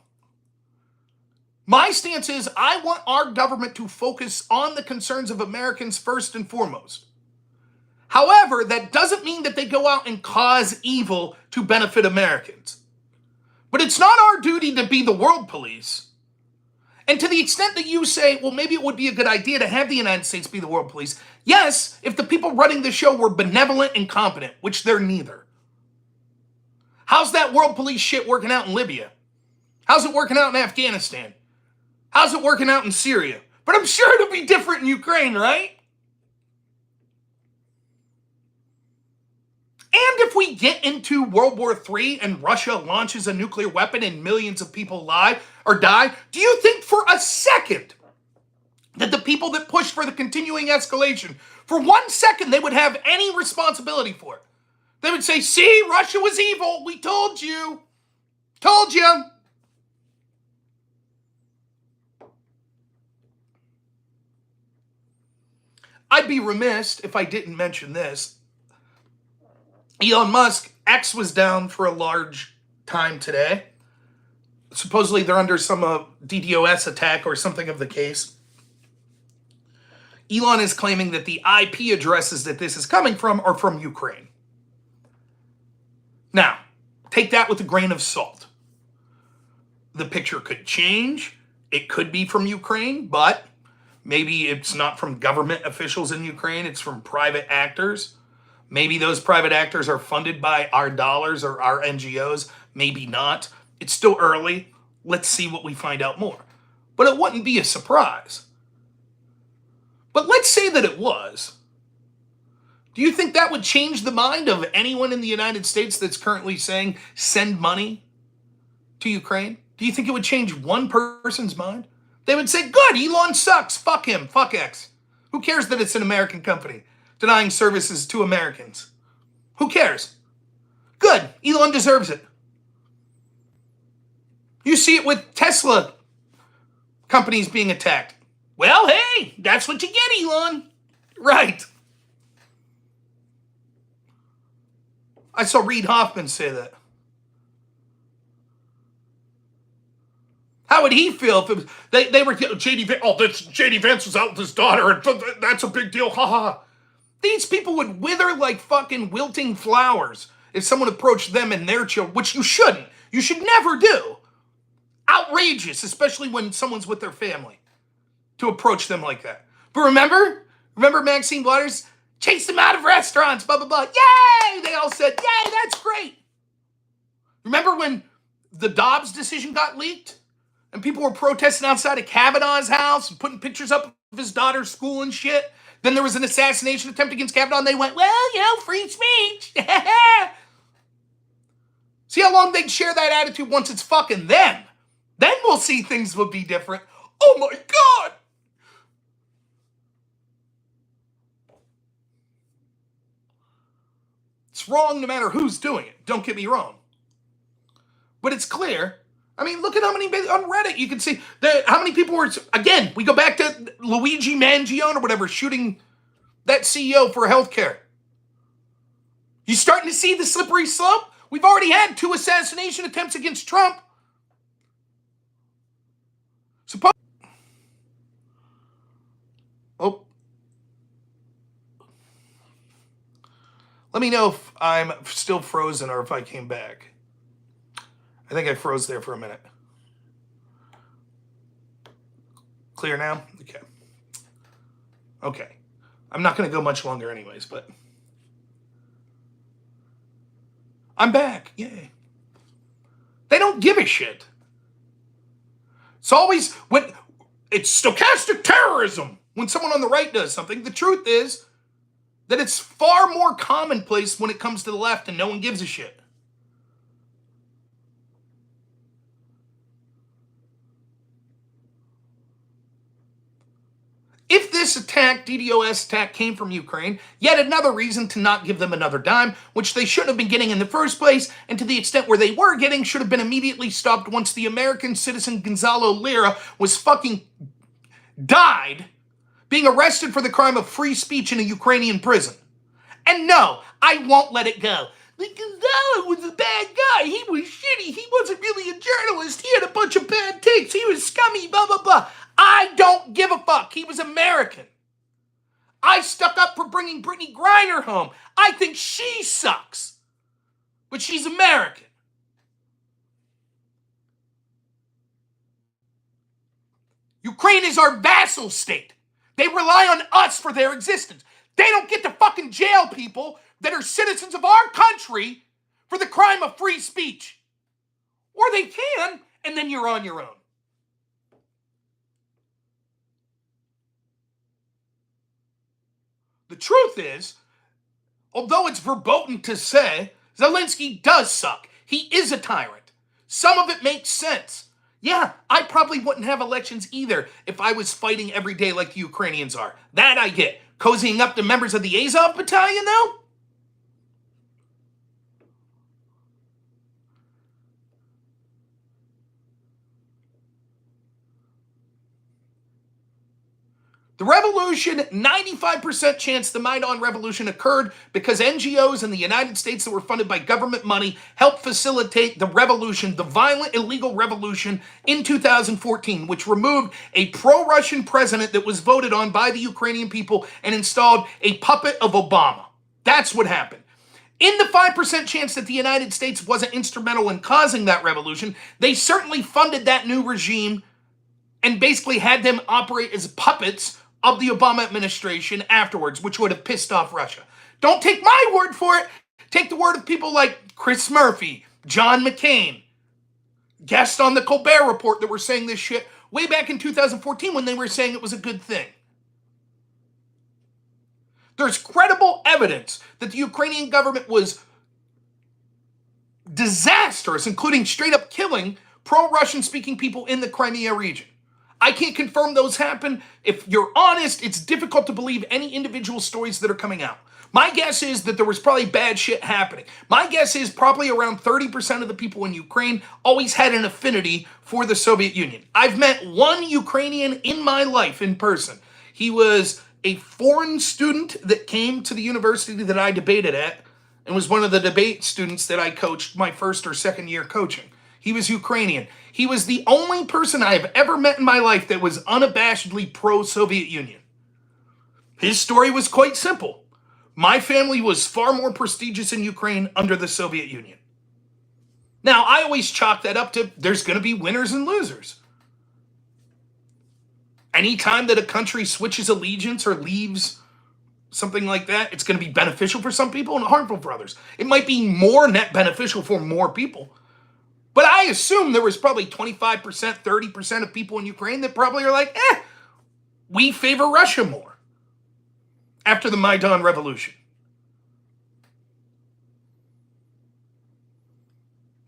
My stance is I want our government to focus on the concerns of Americans first and foremost. However, that doesn't mean that they go out and cause evil to benefit Americans. But it's not our duty to be the world police. And to the extent that you say, well, maybe it would be a good idea to have the United States be the world police. Yes, if the people running the show were benevolent and competent, which they're neither. How's that world police shit working out in Libya? How's it working out in Afghanistan? How's it working out in Syria? But I'm sure it'll be different in Ukraine, right? And if we get into World War III and Russia launches a nuclear weapon and millions of people lie or die, do you think for a second that the people that pushed for the continuing escalation, for 1 second, they would have any responsibility for it? They would say, see, Russia was evil. We told you. Told you. I'd be remiss if I didn't mention this. Elon Musk, X was down for a large time today. Supposedly they're under some DDoS attack or something of the case. Elon is claiming that the IP addresses that this is coming from are from Ukraine. Now, take that with a grain of salt. The picture could change. It could be from Ukraine, but maybe it's not from government officials in Ukraine. It's from private actors. Maybe those private actors are funded by our dollars or our NGOs. Maybe not. It's still early. Let's see what we find out more. But it wouldn't be a surprise. But let's say that it was. Do you think that would change the mind of anyone in the United States that's currently saying send money to Ukraine? Do you think it would change one person's mind? They would say, good, Elon sucks. Fuck him. Fuck X. Who cares that it's an American company denying services to Americans? Who cares? Good. Elon deserves it. You see it with Tesla companies being attacked. Well, hey, that's what you get, Elon. Right. I saw Reid Hoffman say that. How would he feel if it was, they were, J.D. Vance, J.D. Vance was out with his daughter, and that's a big deal, ha ha. These people would wither like fucking wilting flowers if someone approached them and their children, which you shouldn't. You should never do. Outrageous, especially when someone's with their family, to approach them like that. But remember Maxine Waters? Chase them out of restaurants, blah, blah, blah. Yay! They all said, yay, that's great. Remember when the Dobbs decision got leaked? And people were protesting outside of Kavanaugh's house and putting pictures up of his daughter's school and shit. Then there was an assassination attempt against Kavanaugh, and they went, well, you know, free speech. See how long they'd share that attitude once it's fucking them. Then we'll see things will be different. Oh my God. It's wrong no matter who's doing it. Don't get me wrong. But it's clear. I mean, look at how many on Reddit you can see how many people were. Again, we go back to Luigi Mangione or whatever shooting that CEO for healthcare. You starting to see the slippery slope? We've already had 2 assassination attempts against Trump. Oh. Let me know if I'm still frozen or if I came back. I think I froze there for a minute. Clear now? Okay. Okay. I'm not going to go much longer anyways, but I'm back. Yay. They don't give a shit. It's always when it's stochastic terrorism when someone on the right does something. The truth is that it's far more commonplace when it comes to the left and no one gives a shit. If this attack, DDoS attack, came from Ukraine, yet another reason to not give them another dime, which they shouldn't have been getting in the first place, and to the extent where they were getting, should have been immediately stopped once the American citizen Gonzalo Lira was fucking died being arrested for the crime of free speech in a Ukrainian prison. And no, I won't let it go. Gonzalo was a bad guy. He was shitty. He wasn't really a journalist. He had a bunch of bad takes. He was scummy, blah, blah, blah. I don't give a fuck. He was American. I stuck up for bringing Brittany Griner home. I think she sucks. But she's American. Ukraine is our vassal state. They rely on us for their existence. They don't get to fucking jail people that are citizens of our country for the crime of free speech. Or they can, and then you're on your own. The truth is, although it's verboten to say, Zelensky does suck. He is a tyrant. Some of it makes sense. Yeah, I probably wouldn't have elections either if I was fighting every day like the Ukrainians are. That I get. Cozying up to members of the Azov battalion, though? The revolution, 95% chance the Maidan revolution occurred because NGOs in the United States that were funded by government money helped facilitate the revolution, the violent, illegal revolution in 2014, which removed a pro-Russian president that was voted on by the Ukrainian people and installed a puppet of Obama. That's what happened. In the 5% chance that the United States wasn't instrumental in causing that revolution, they certainly funded that new regime and basically had them operate as puppets of the Obama administration afterwards, which would have pissed off Russia. Don't take my word for it. Take the word of people like Chris Murphy, John McCain, guests on the Colbert Report that were saying this shit way back in 2014 when they were saying it was a good thing. There's credible evidence that the Ukrainian government was disastrous, including straight up killing pro-Russian speaking people in the Crimea region. I can't confirm those happen. If you're honest, it's difficult to believe any individual stories that are coming out. My guess is that there was probably bad shit happening. My guess is probably around 30% of the people in Ukraine always had an affinity for the Soviet Union. I've met one Ukrainian in my life in person. He was a foreign student that came to the university that I debated at and was one of the debate students that I coached my first or second year coaching. He was Ukrainian. He was the only person I have ever met in my life that was unabashedly pro-Soviet Union. His story was quite simple. My family was far more prestigious in Ukraine under the Soviet Union. Now, I always chalk that up to there's going to be winners and losers. Anytime that a country switches allegiance or leaves something like that, it's going to be beneficial for some people and harmful for others. It might be more net beneficial for more people. But I assume there was probably 25%, 30% of people in Ukraine that probably are like, we favor Russia more after the Maidan Revolution.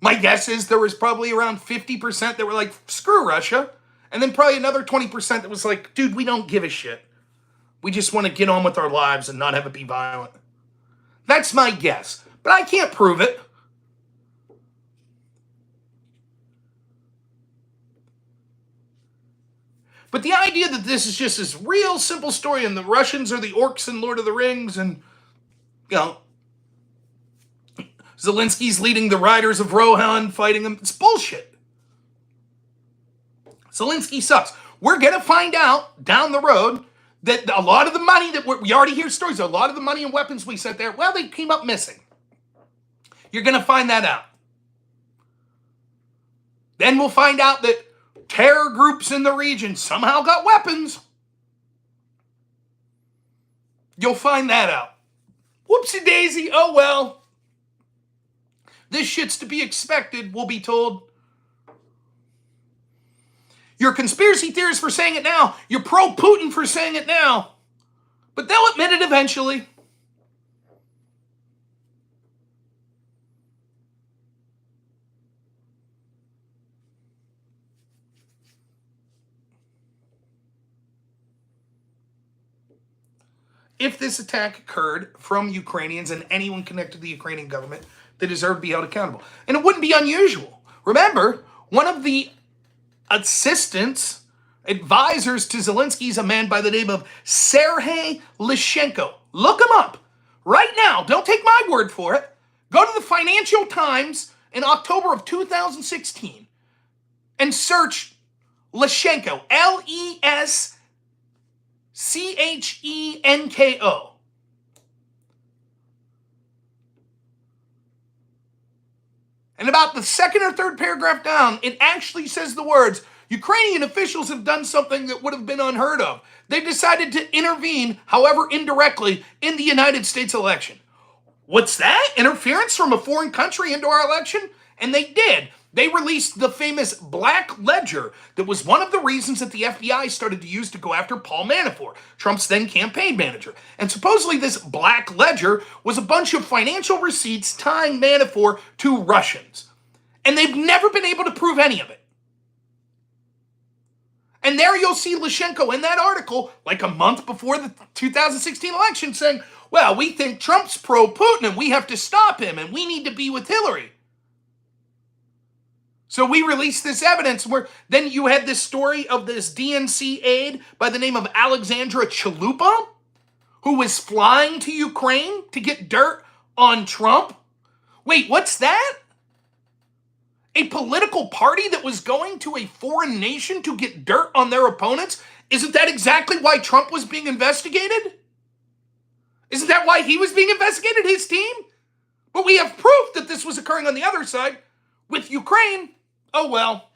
My guess is there was probably around 50% that were like, screw Russia. And then probably another 20% that was like, dude, we don't give a shit. We just want to get on with our lives and not have it be violent. That's my guess. But I can't prove it. But the idea that this is just this real simple story and the Russians are the orcs in Lord of the Rings and, Zelensky's leading the Riders of Rohan fighting them, it's bullshit. Zelensky sucks. We're going to find out down the road that a lot of the money that we already hear stories, a lot of the money and weapons we sent there, well, they came up missing. You're going to find that out. Then we'll find out that terror groups in the region somehow got weapons. You'll find that out. Whoopsie daisy, oh well. This shit's to be expected, we'll be told. You're conspiracy theorists for saying it now. You're pro-Putin for saying it now. But they'll admit it eventually. If this attack occurred from Ukrainians and anyone connected to the Ukrainian government, they deserve to be held accountable. And it wouldn't be unusual. Remember, one of the assistants, advisors to Zelensky is a man by the name of Sergei Lyshenko. Look him up right now. Don't take my word for it. Go to the Financial Times in October of 2016 and search Lyshenko, L-E-S-C-H-E-N-K-O. And about the second or third paragraph down, it actually says the words, Ukrainian officials have done something that would have been unheard of. They decided to intervene, however indirectly, in the United States election. What's that? Interference from a foreign country into our election? And they did. They released the famous Black Ledger that was one of the reasons that the FBI started to use to go after Paul Manafort, Trump's then campaign manager. And supposedly this Black Ledger was a bunch of financial receipts tying Manafort to Russians. And they've never been able to prove any of it. And there you'll see Lyshenko in that article, like a month before the 2016 election, saying, well, we think Trump's pro-Putin and we have to stop him and we need to be with Hillary. So we released this evidence where then you had this story of this DNC aide by the name of Alexandra Chalupa, who was flying to Ukraine to get dirt on Trump. Wait, what's that? A political party that was going to a foreign nation to get dirt on their opponents? Isn't that exactly why Trump was being investigated? Isn't that why he was being investigated, his team? But we have proof that this was occurring on the other side with Ukraine. Oh well.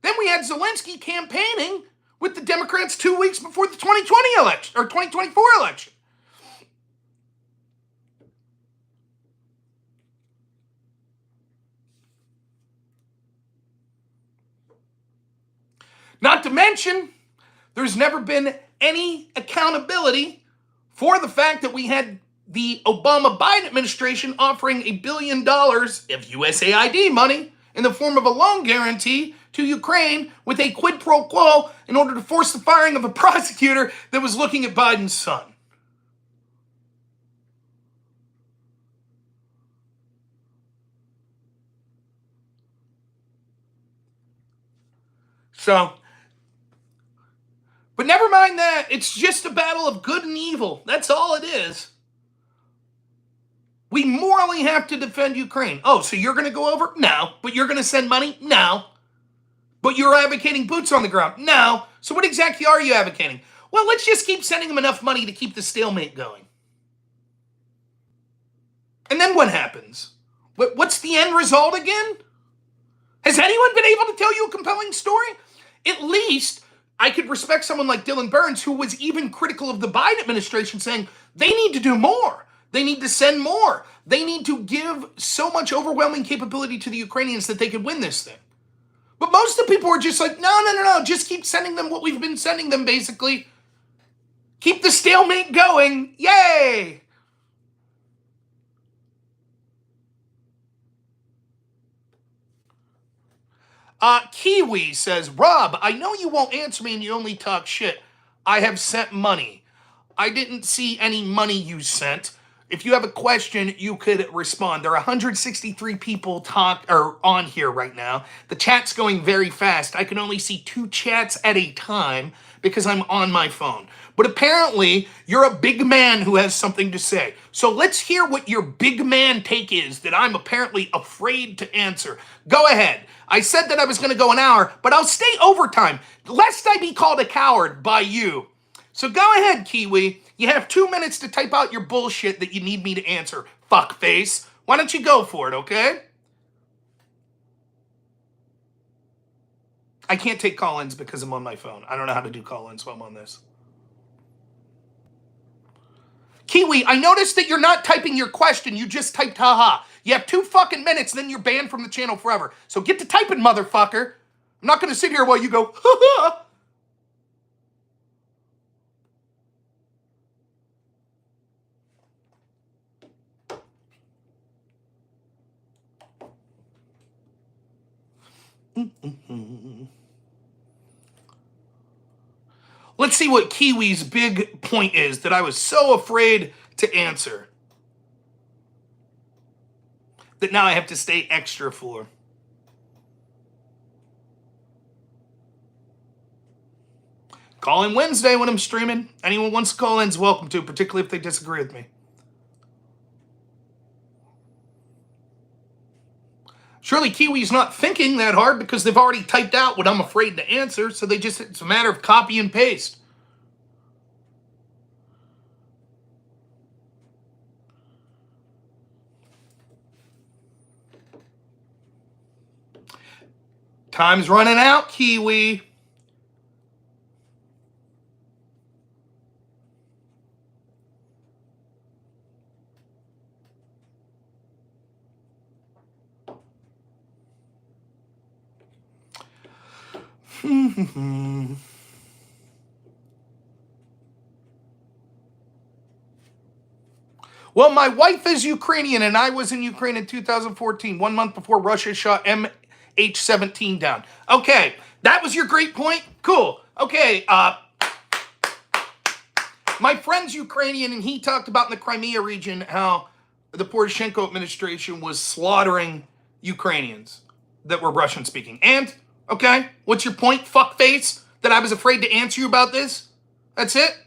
Then we had Zelensky campaigning with the Democrats 2 weeks before the 2020 election, or 2024 election. Not to mention, there's never been any accountability for the fact that we had the Obama-Biden administration offering $1 billion of USAID money in the form of a loan guarantee to Ukraine with a quid pro quo in order to force the firing of a prosecutor that was looking at Biden's son. So, but never mind that. It's just a battle of good and evil. That's all it is. We morally have to defend Ukraine. Oh, so you're going to go over? No. But you're going to send money? No. But you're advocating boots on the ground? No. So what exactly are you advocating? Well, let's just keep sending them enough money to keep the stalemate going. And then what happens? What's the end result again? Has anyone been able to tell you a compelling story? At least I could respect someone like Dylan Burns, who was even critical of the Biden administration, saying they need to do more. They need to send more. They need to give so much overwhelming capability to the Ukrainians that they could win this thing. But most of the people are just like, no, just keep sending them what we've been sending them, basically. Keep the stalemate going. Yay! Kiwi says, Rob, I know you won't answer me and you only talk shit. I have sent money. I didn't see any money you sent. If you have a question, you could respond. There are 163 people on here right now. The chat's going very fast. I can only see 2 chats at a time because I'm on my phone. But apparently, you're a big man who has something to say. So let's hear what your big man take is that I'm apparently afraid to answer. Go ahead. I said that I was going to go an hour, but I'll stay overtime, lest I be called a coward by you. So go ahead, Kiwi. You have 2 minutes to type out your bullshit that you need me to answer, fuckface. Why don't you go for it, okay? I can't take call-ins because I'm on my phone. I don't know how to do call-ins while I'm on this. Kiwi, I noticed that you're not typing your question. You just typed haha. You have 2 fucking minutes, then you're banned from the channel forever. So get to typing, motherfucker. I'm not going to sit here while you go, haha. Let's see what Kiwi's big point is that I was so afraid to answer that now I have to stay extra for. Call in Wednesday when I'm streaming. Anyone wants to call in is welcome to, particularly if they disagree with me. Surely Kiwi's not thinking that hard because they've already typed out what I'm afraid to answer, so it's a matter of copy and paste. Time's running out, Kiwi. Well, my wife is Ukrainian, and I was in Ukraine in 2014, 1 month before Russia shot MH17 down. Okay, that was your great point? Cool. Okay, my friend's Ukrainian, and he talked about in the Crimea region how the Poroshenko administration was slaughtering Ukrainians that were Russian-speaking. And, okay, what's your point, fuckface? That I was afraid to answer you about this? That's it?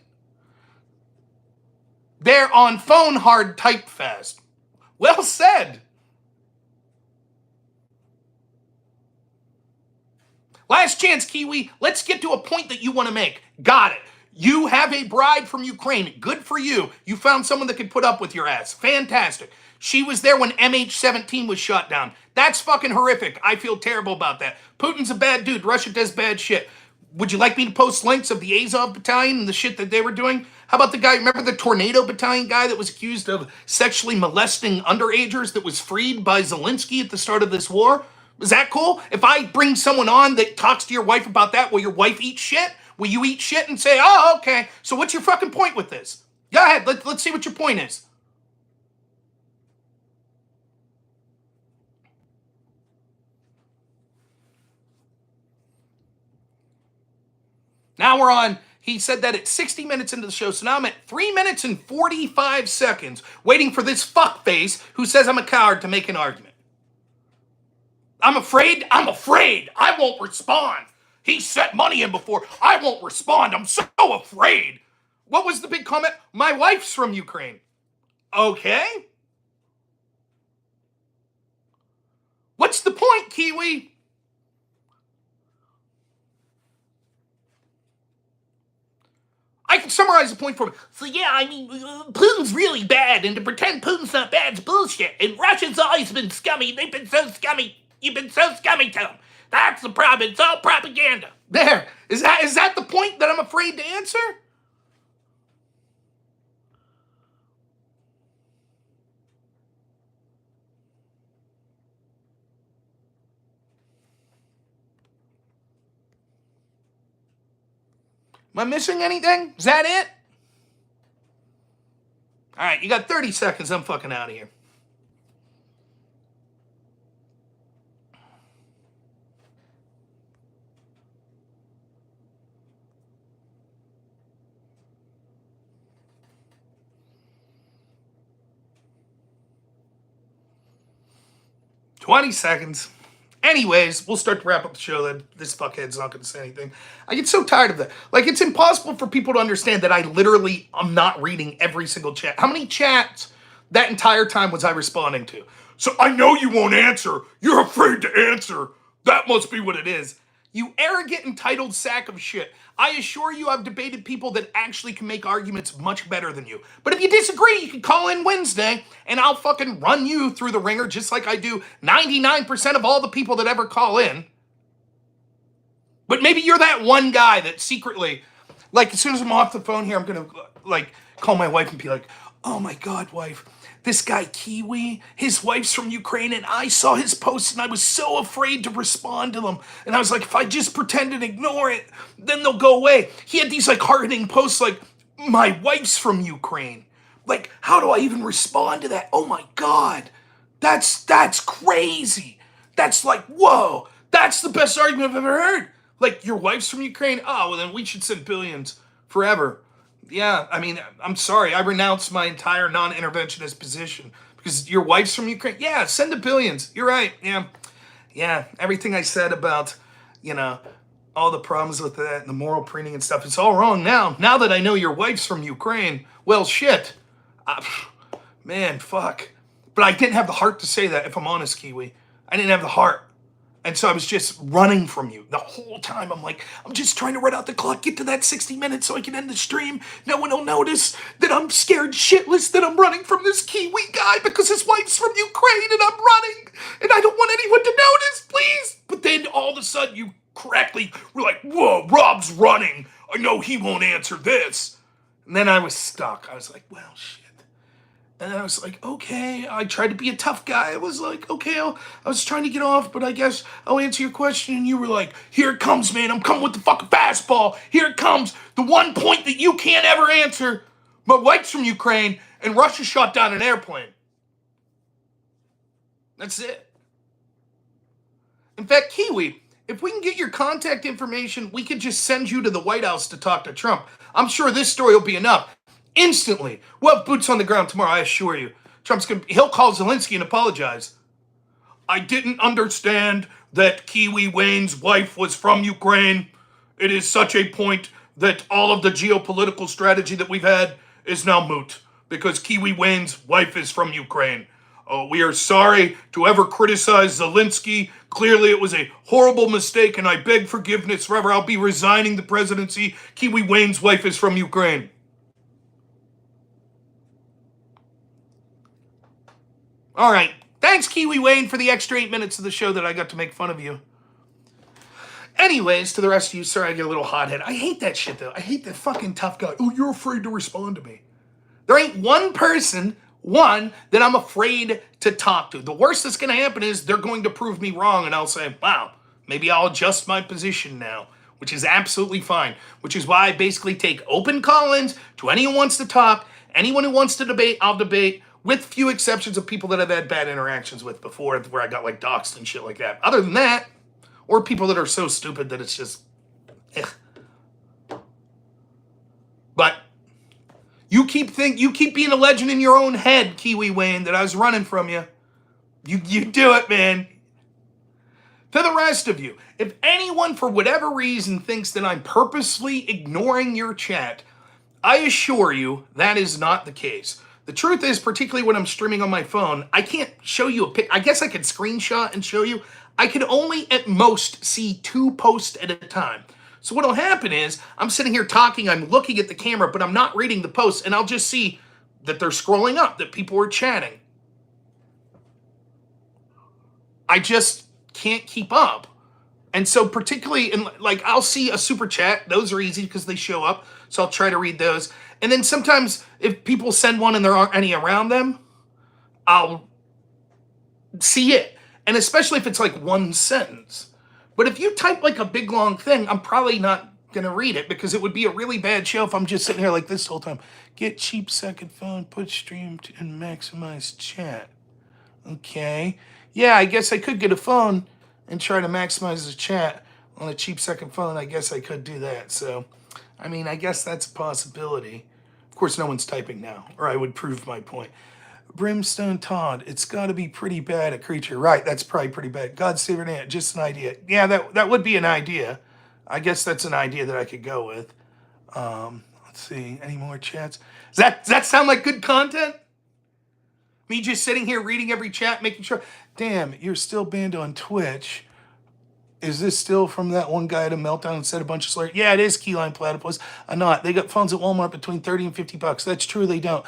They're on phone hard type fast. Well said. Last chance, Kiwi. Let's get to a point that you want to make. Got it. You have a bride from Ukraine. Good for you. You found someone that could put up with your ass. Fantastic. She was there when MH17 was shot down. That's fucking horrific. I feel terrible about that. Putin's a bad dude. Russia does bad shit. Would you like me to post links of the Azov battalion and the shit that they were doing? How about the guy, remember the Tornado battalion guy that was accused of sexually molesting underagers that was freed by Zelensky at the start of this war? Is that cool? If I bring someone on that talks to your wife about that, will your wife eat shit? Will you eat shit and say, oh, okay, so what's your fucking point with this? Go ahead, let's see what your point is. Now we're on, he said that at 60 minutes into the show, so now I'm at 3 minutes and 45 seconds waiting for this fuckface who says I'm a coward to make an argument. I'm afraid. I won't respond. He sent money in before. I won't respond. I'm so afraid. What was the big comment? My wife's from Ukraine. Okay. What's the point, Kiwi? I can summarize the point for me. So yeah, I mean, Putin's really bad, and to pretend Putin's not bad is bullshit. And Russia's always been scummy. They've been so scummy. You've been so scummy to them. That's the problem. It's all propaganda. There. Is that the point that I'm afraid to answer? Am I missing anything? Is that it? All right, you got 30 seconds. I'm fucking out of here. $20 seconds. Anyways, we'll start to wrap up the show. That this fuckhead's not going to say anything. I get so tired of that. Like, it's impossible for people to understand that I literally am not reading every single chat. How many chats that entire time was I responding to? So I know you won't answer. You're afraid to answer. That must be what it is. You arrogant, entitled sack of shit. I assure you I've debated people that actually can make arguments much better than you. But if you disagree, you can call in Wednesday, and I'll fucking run you through the ringer just like I do 99% of all the people that ever call in. But maybe you're that one guy that secretly, like, as soon as I'm off the phone here, I'm going to, like, call my wife and be like, oh my God, wife, this guy Kiwi, his wife's from Ukraine, and I saw his posts and I was so afraid to respond to them. And I was like, if I just pretend and ignore it, then they'll go away. He had these like hardening posts like, my wife's from Ukraine. Like, how do I even respond to that? Oh my God, that's crazy. That's like, whoa, that's the best argument I've ever heard. Like, your wife's from Ukraine? Oh, well then we should send billions forever. Yeah, I mean, I'm sorry. I renounce my entire non-interventionist position because your wife's from Ukraine. Yeah, send the billions. You're right. Yeah. Everything I said about, all the problems with that and the moral preening and stuff, it's all wrong now. Now that I know your wife's from Ukraine, well, shit. Man, fuck. But I didn't have the heart to say that, if I'm honest, Kiwi. I didn't have the heart. And so I was just running from you the whole time. I'm like, I'm just trying to run out the clock, get to that 60 minutes so I can end the stream. No one will notice that I'm scared shitless that I'm running from this Kiwi guy because his wife's from Ukraine and I'm running. And I don't want anyone to notice, please. But then all of a sudden you correctly were like, whoa, Rob's running. I know he won't answer this. And then I was stuck. I was like, well, shit. And I was like, okay, I tried to be a tough guy. I was like, okay, I was trying to get off, but I guess I'll answer your question. And you were like, here it comes, man. I'm coming with the fucking fastball. Here it comes. The one point that you can't ever answer. My wife's from Ukraine, and Russia shot down an airplane. That's it. In fact, Kiwi, if we can get your contact information, we could just send you to the White House to talk to Trump. I'm sure this story will be enough. Instantly. We'll have boots on the ground tomorrow, I assure you. He'll call Zelensky and apologize. I didn't understand that Kiwi Wayne's wife was from Ukraine. It is such a point that all of the geopolitical strategy that we've had is now moot because Kiwi Wayne's wife is from Ukraine. We are sorry to ever criticize Zelensky. Clearly it was a horrible mistake and I beg forgiveness forever. I'll be resigning the presidency. Kiwi Wayne's wife is from Ukraine. All right. Thanks, Kiwi Wayne, for the extra 8 minutes of the show that I got to make fun of you. Anyways, to the rest of you, sorry I get a little hothead. I hate that shit, though. I hate that fucking tough guy. Oh, you're afraid to respond to me. There ain't one person, that I'm afraid to talk to. The worst that's going to happen is they're going to prove me wrong, and I'll say, wow, maybe I'll adjust my position now, which is absolutely fine, which is why I basically take open call-ins to anyone who wants to talk. Anyone who wants to debate, I'll debate. With few exceptions of people that I've had bad interactions with before where I got like doxxed and shit like that. Other than that, or people that are so stupid that it's just, But you keep being a legend in your own head, Kiwi Wayne, that I was running from you. You do it, man. To the rest of you, if anyone for whatever reason thinks that I'm purposely ignoring your chat, I assure you that is not the case. The truth is, particularly when I'm streaming on my phone, I can't show you a pic. I guess I could screenshot and show you. I could only at most see 2 posts at a time. So what'll happen is I'm sitting here talking, I'm looking at the camera, but I'm not reading the posts, and I'll just see that they're scrolling up, that people are chatting. I just can't keep up. And so particularly I'll see a super chat. Those are easy because they show up. So I'll try to read those. And then sometimes if people send one and there aren't any around them, I'll see it. And especially if it's like one sentence. But if you type like a big long thing, I'm probably not gonna read it because it would be a really bad show if I'm just sitting here like this the whole time. Get cheap second phone, put stream and maximize chat. Okay. Yeah, I guess I could get a phone and try to maximize the chat on a cheap second phone. I guess I could do that. So, I mean, I guess that's a possibility. Of course, no one's typing now, or I would prove my point. Brimstone Todd, it's got to be pretty bad at Creature. Right, that's probably pretty bad. God Save Your Aunt, just an idea. Yeah, that would be an idea. I guess that's an idea that I could go with. Let's see, any more chats? Does that sound like good content? Me just sitting here reading every chat, making sure. Damn, you're still banned on Twitch. Is this still from that one guy at a meltdown and said a bunch of slurs? Yeah, it is Keyline Platypus. I'm not. They got phones at Walmart between 30 and 50 bucks. That's true, they don't.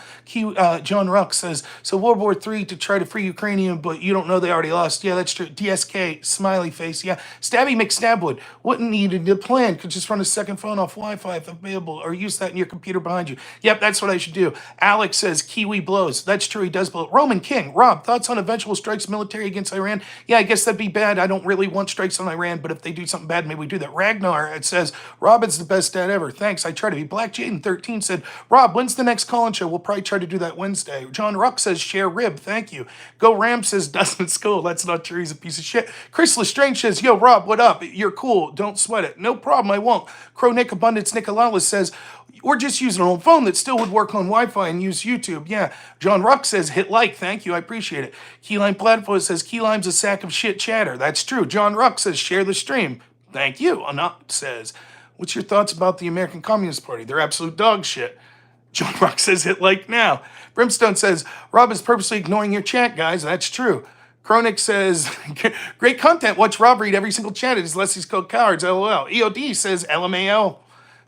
John Ruck says, so World War III to try to free Ukrainian, but you don't know they already lost. Yeah, that's true. DSK, smiley face. Yeah. Stabby McStabwood, wouldn't need a plan. Could just run a second phone off Wi-Fi if available, or use that in your computer behind you. Yep, that's what I should do. Alex says, Kiwi blows. That's true, he does blow. Roman King, Rob, thoughts on eventual strikes military against Iran? Yeah, I guess that'd be bad. I don't really want strikes on Iran, but if they do something bad, maybe we do that. Ragnar, it says, Robin's the best dad ever. Thanks, I try to be. Black Jaden 13 said, Rob, when's the next call-in show? We'll probably try to do that Wednesday. John Ruck says, share rib. Thank you. Go Ram says, doesn't school. That's not true. He's a piece of shit. Chris Lestrange says, yo, Rob, what up? You're cool. Don't sweat it. No problem, I won't. Crow Nick Abundance Nicolala says, we're just using an old phone that still would work on Wi-Fi and use YouTube. Yeah. John Ruck says, hit like. Thank you. I appreciate it. Keyline Platypus says, Keylime's a sack of shit chatter. That's true. John Ruck says, share the stream. Thank you. Anat says, what's your thoughts about the American Communist Party? They're absolute dog shit. John Ruck says, hit like now. Brimstone says, Rob is purposely ignoring your chat, guys. That's true. Chronic says, great content. Watch Rob read every single chat. It is Leslie's Code Cowards. LOL. EOD says, LMAO.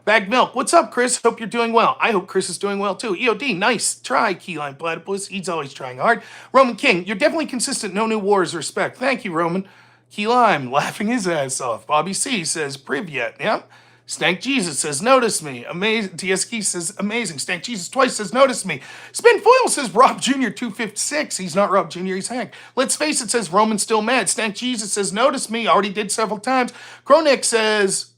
Bagged Milk. What's up, Chris? Hope you're doing well. I hope Chris is doing well, too. EOD, nice try, Keyline Platypus. He's always trying hard. Roman King, you're definitely consistent. No new wars. Respect. Thank you, Roman. Keylime, laughing his ass off. Bobby C says, Privyet. Yep. Stank Jesus says, notice me. Amazing. TSK says, amazing. Stank Jesus twice says, notice me. Spin Foil says, Rob Jr. 256. He's not Rob Jr., he's Hank. Let's Face It says, Roman's still mad. Stank Jesus says, notice me. Already did several times. Chronic says,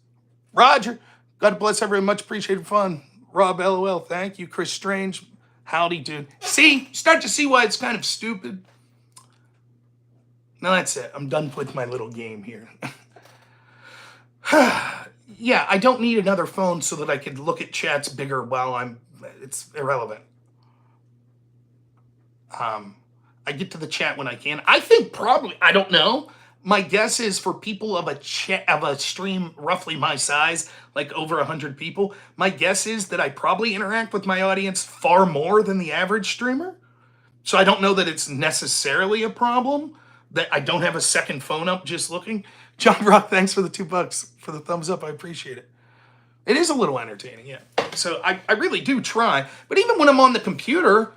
Roger. God bless everyone. Much appreciated fun. Rob, LOL. Thank you. Chris Strange. Howdy, dude. See? Start to see why it's kind of stupid. Now that's it. I'm done with my little game here. Yeah, I don't need another phone so that I could look at chats bigger while it's irrelevant. I get to the chat when I can. I think probably, I don't know. My guess is for people of a stream roughly my size, like over 100 people, my guess is that I probably interact with my audience far more than the average streamer. So I don't know that it's necessarily a problem that I don't have a second phone up just looking. John Rock, thanks for the $2 for the thumbs up. I appreciate it. It is a little entertaining, yeah. So I really do try. But even when I'm on the computer,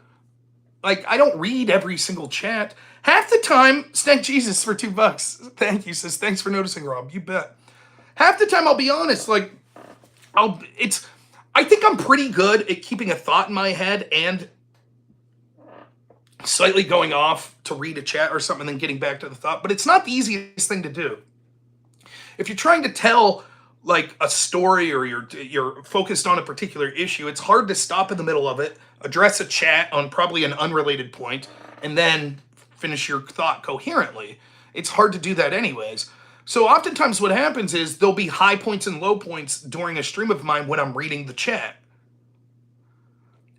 like, I don't read every single chat. Half the time, Stank Jesus for $2. Thank you, says, thanks for noticing, Rob. You bet. Half the time, I'll be honest, like, I think I'm pretty good at keeping a thought in my head and slightly going off to read a chat or something and then getting back to the thought. But it's not the easiest thing to do. If you're trying to tell, like, a story or you're focused on a particular issue, it's hard to stop in the middle of it, address a chat on probably an unrelated point, and then finish your thought coherently. It's hard to do that anyways. So oftentimes what happens is there'll be high points and low points during a stream of mine when I'm reading the chat.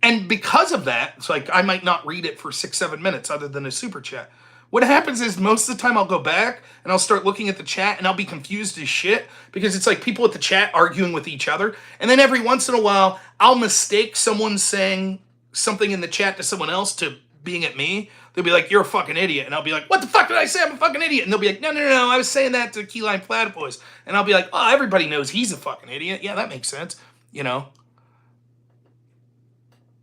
And because of that, it's like I might not read it for 6-7 minutes other than a super chat. What happens is most of the time I'll go back and I'll start looking at the chat and I'll be confused as shit because it's like people at the chat arguing with each other. And then every once in a while, I'll mistake someone saying something in the chat to someone else to being at me. They'll be like, you're a fucking idiot. And I'll be like, what the fuck did I say? I'm a fucking idiot. And they'll be like, no, I was saying that to Keyline Platypus. And I'll be like, oh, everybody knows he's a fucking idiot. Yeah, that makes sense. You know?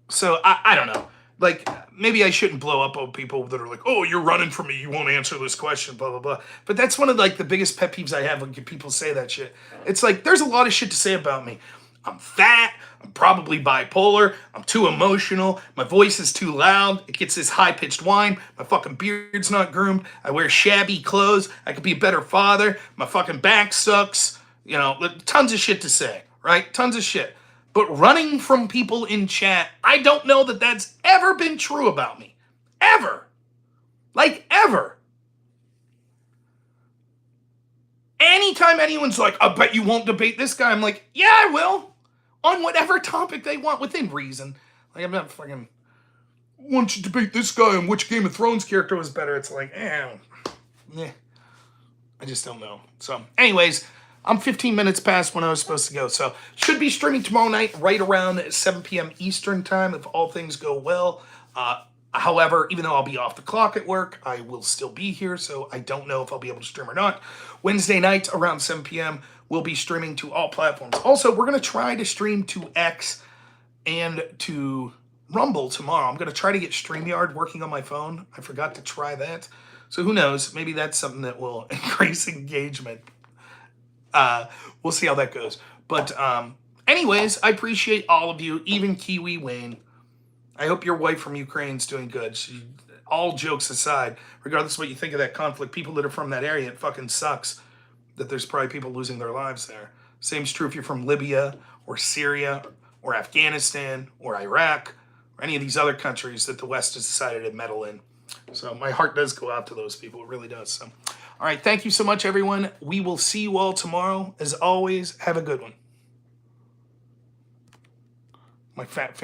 So, I don't know. Like, maybe I shouldn't blow up on people that are like, oh, you're running from me. You won't answer this question, blah, blah, blah. But that's one of, like, the biggest pet peeves I have when people say that shit. It's like, there's a lot of shit to say about me. I'm fat. I'm probably bipolar. I'm too emotional. My voice is too loud. It gets this high-pitched whine. My fucking beard's not groomed. I wear shabby clothes. I could be a better father. My fucking back sucks. You know, tons of shit to say, right? Tons of shit. But running from people in chat, I don't know that that's ever been true about me. Ever. Like, ever. Anytime anyone's like, I bet you won't debate this guy, I'm like, yeah, I will. On whatever topic they want, within reason. Like, I'm not fucking, why don't you debate this guy on which Game of Thrones character was better? It's like, I just don't know. So, anyways, I'm 15 minutes past when I was supposed to go. So, should be streaming tomorrow night right around 7 p.m. Eastern time if all things go well. However, even though I'll be off the clock at work, I will still be here, so I don't know if I'll be able to stream or not. Wednesday night around 7 p.m. we'll be streaming to all platforms. Also, we're going to try to stream to X and to Rumble tomorrow. I'm going to try to get StreamYard working on my phone. I forgot to try that. So who knows? Maybe that's something that will increase engagement. We'll see how that goes. But anyways, I appreciate all of you, even Kiwi Wayne. I hope your wife from Ukraine's doing good. All jokes aside, regardless of what you think of that conflict, people that are from that area, it fucking sucks that there's probably people losing their lives there. Same's true if you're from Libya or Syria or Afghanistan or Iraq or any of these other countries that the West has decided to meddle in. So my heart does go out to those people. It really does. So, all right. Thank you so much, everyone. We will see you all tomorrow. As always, have a good one. My fat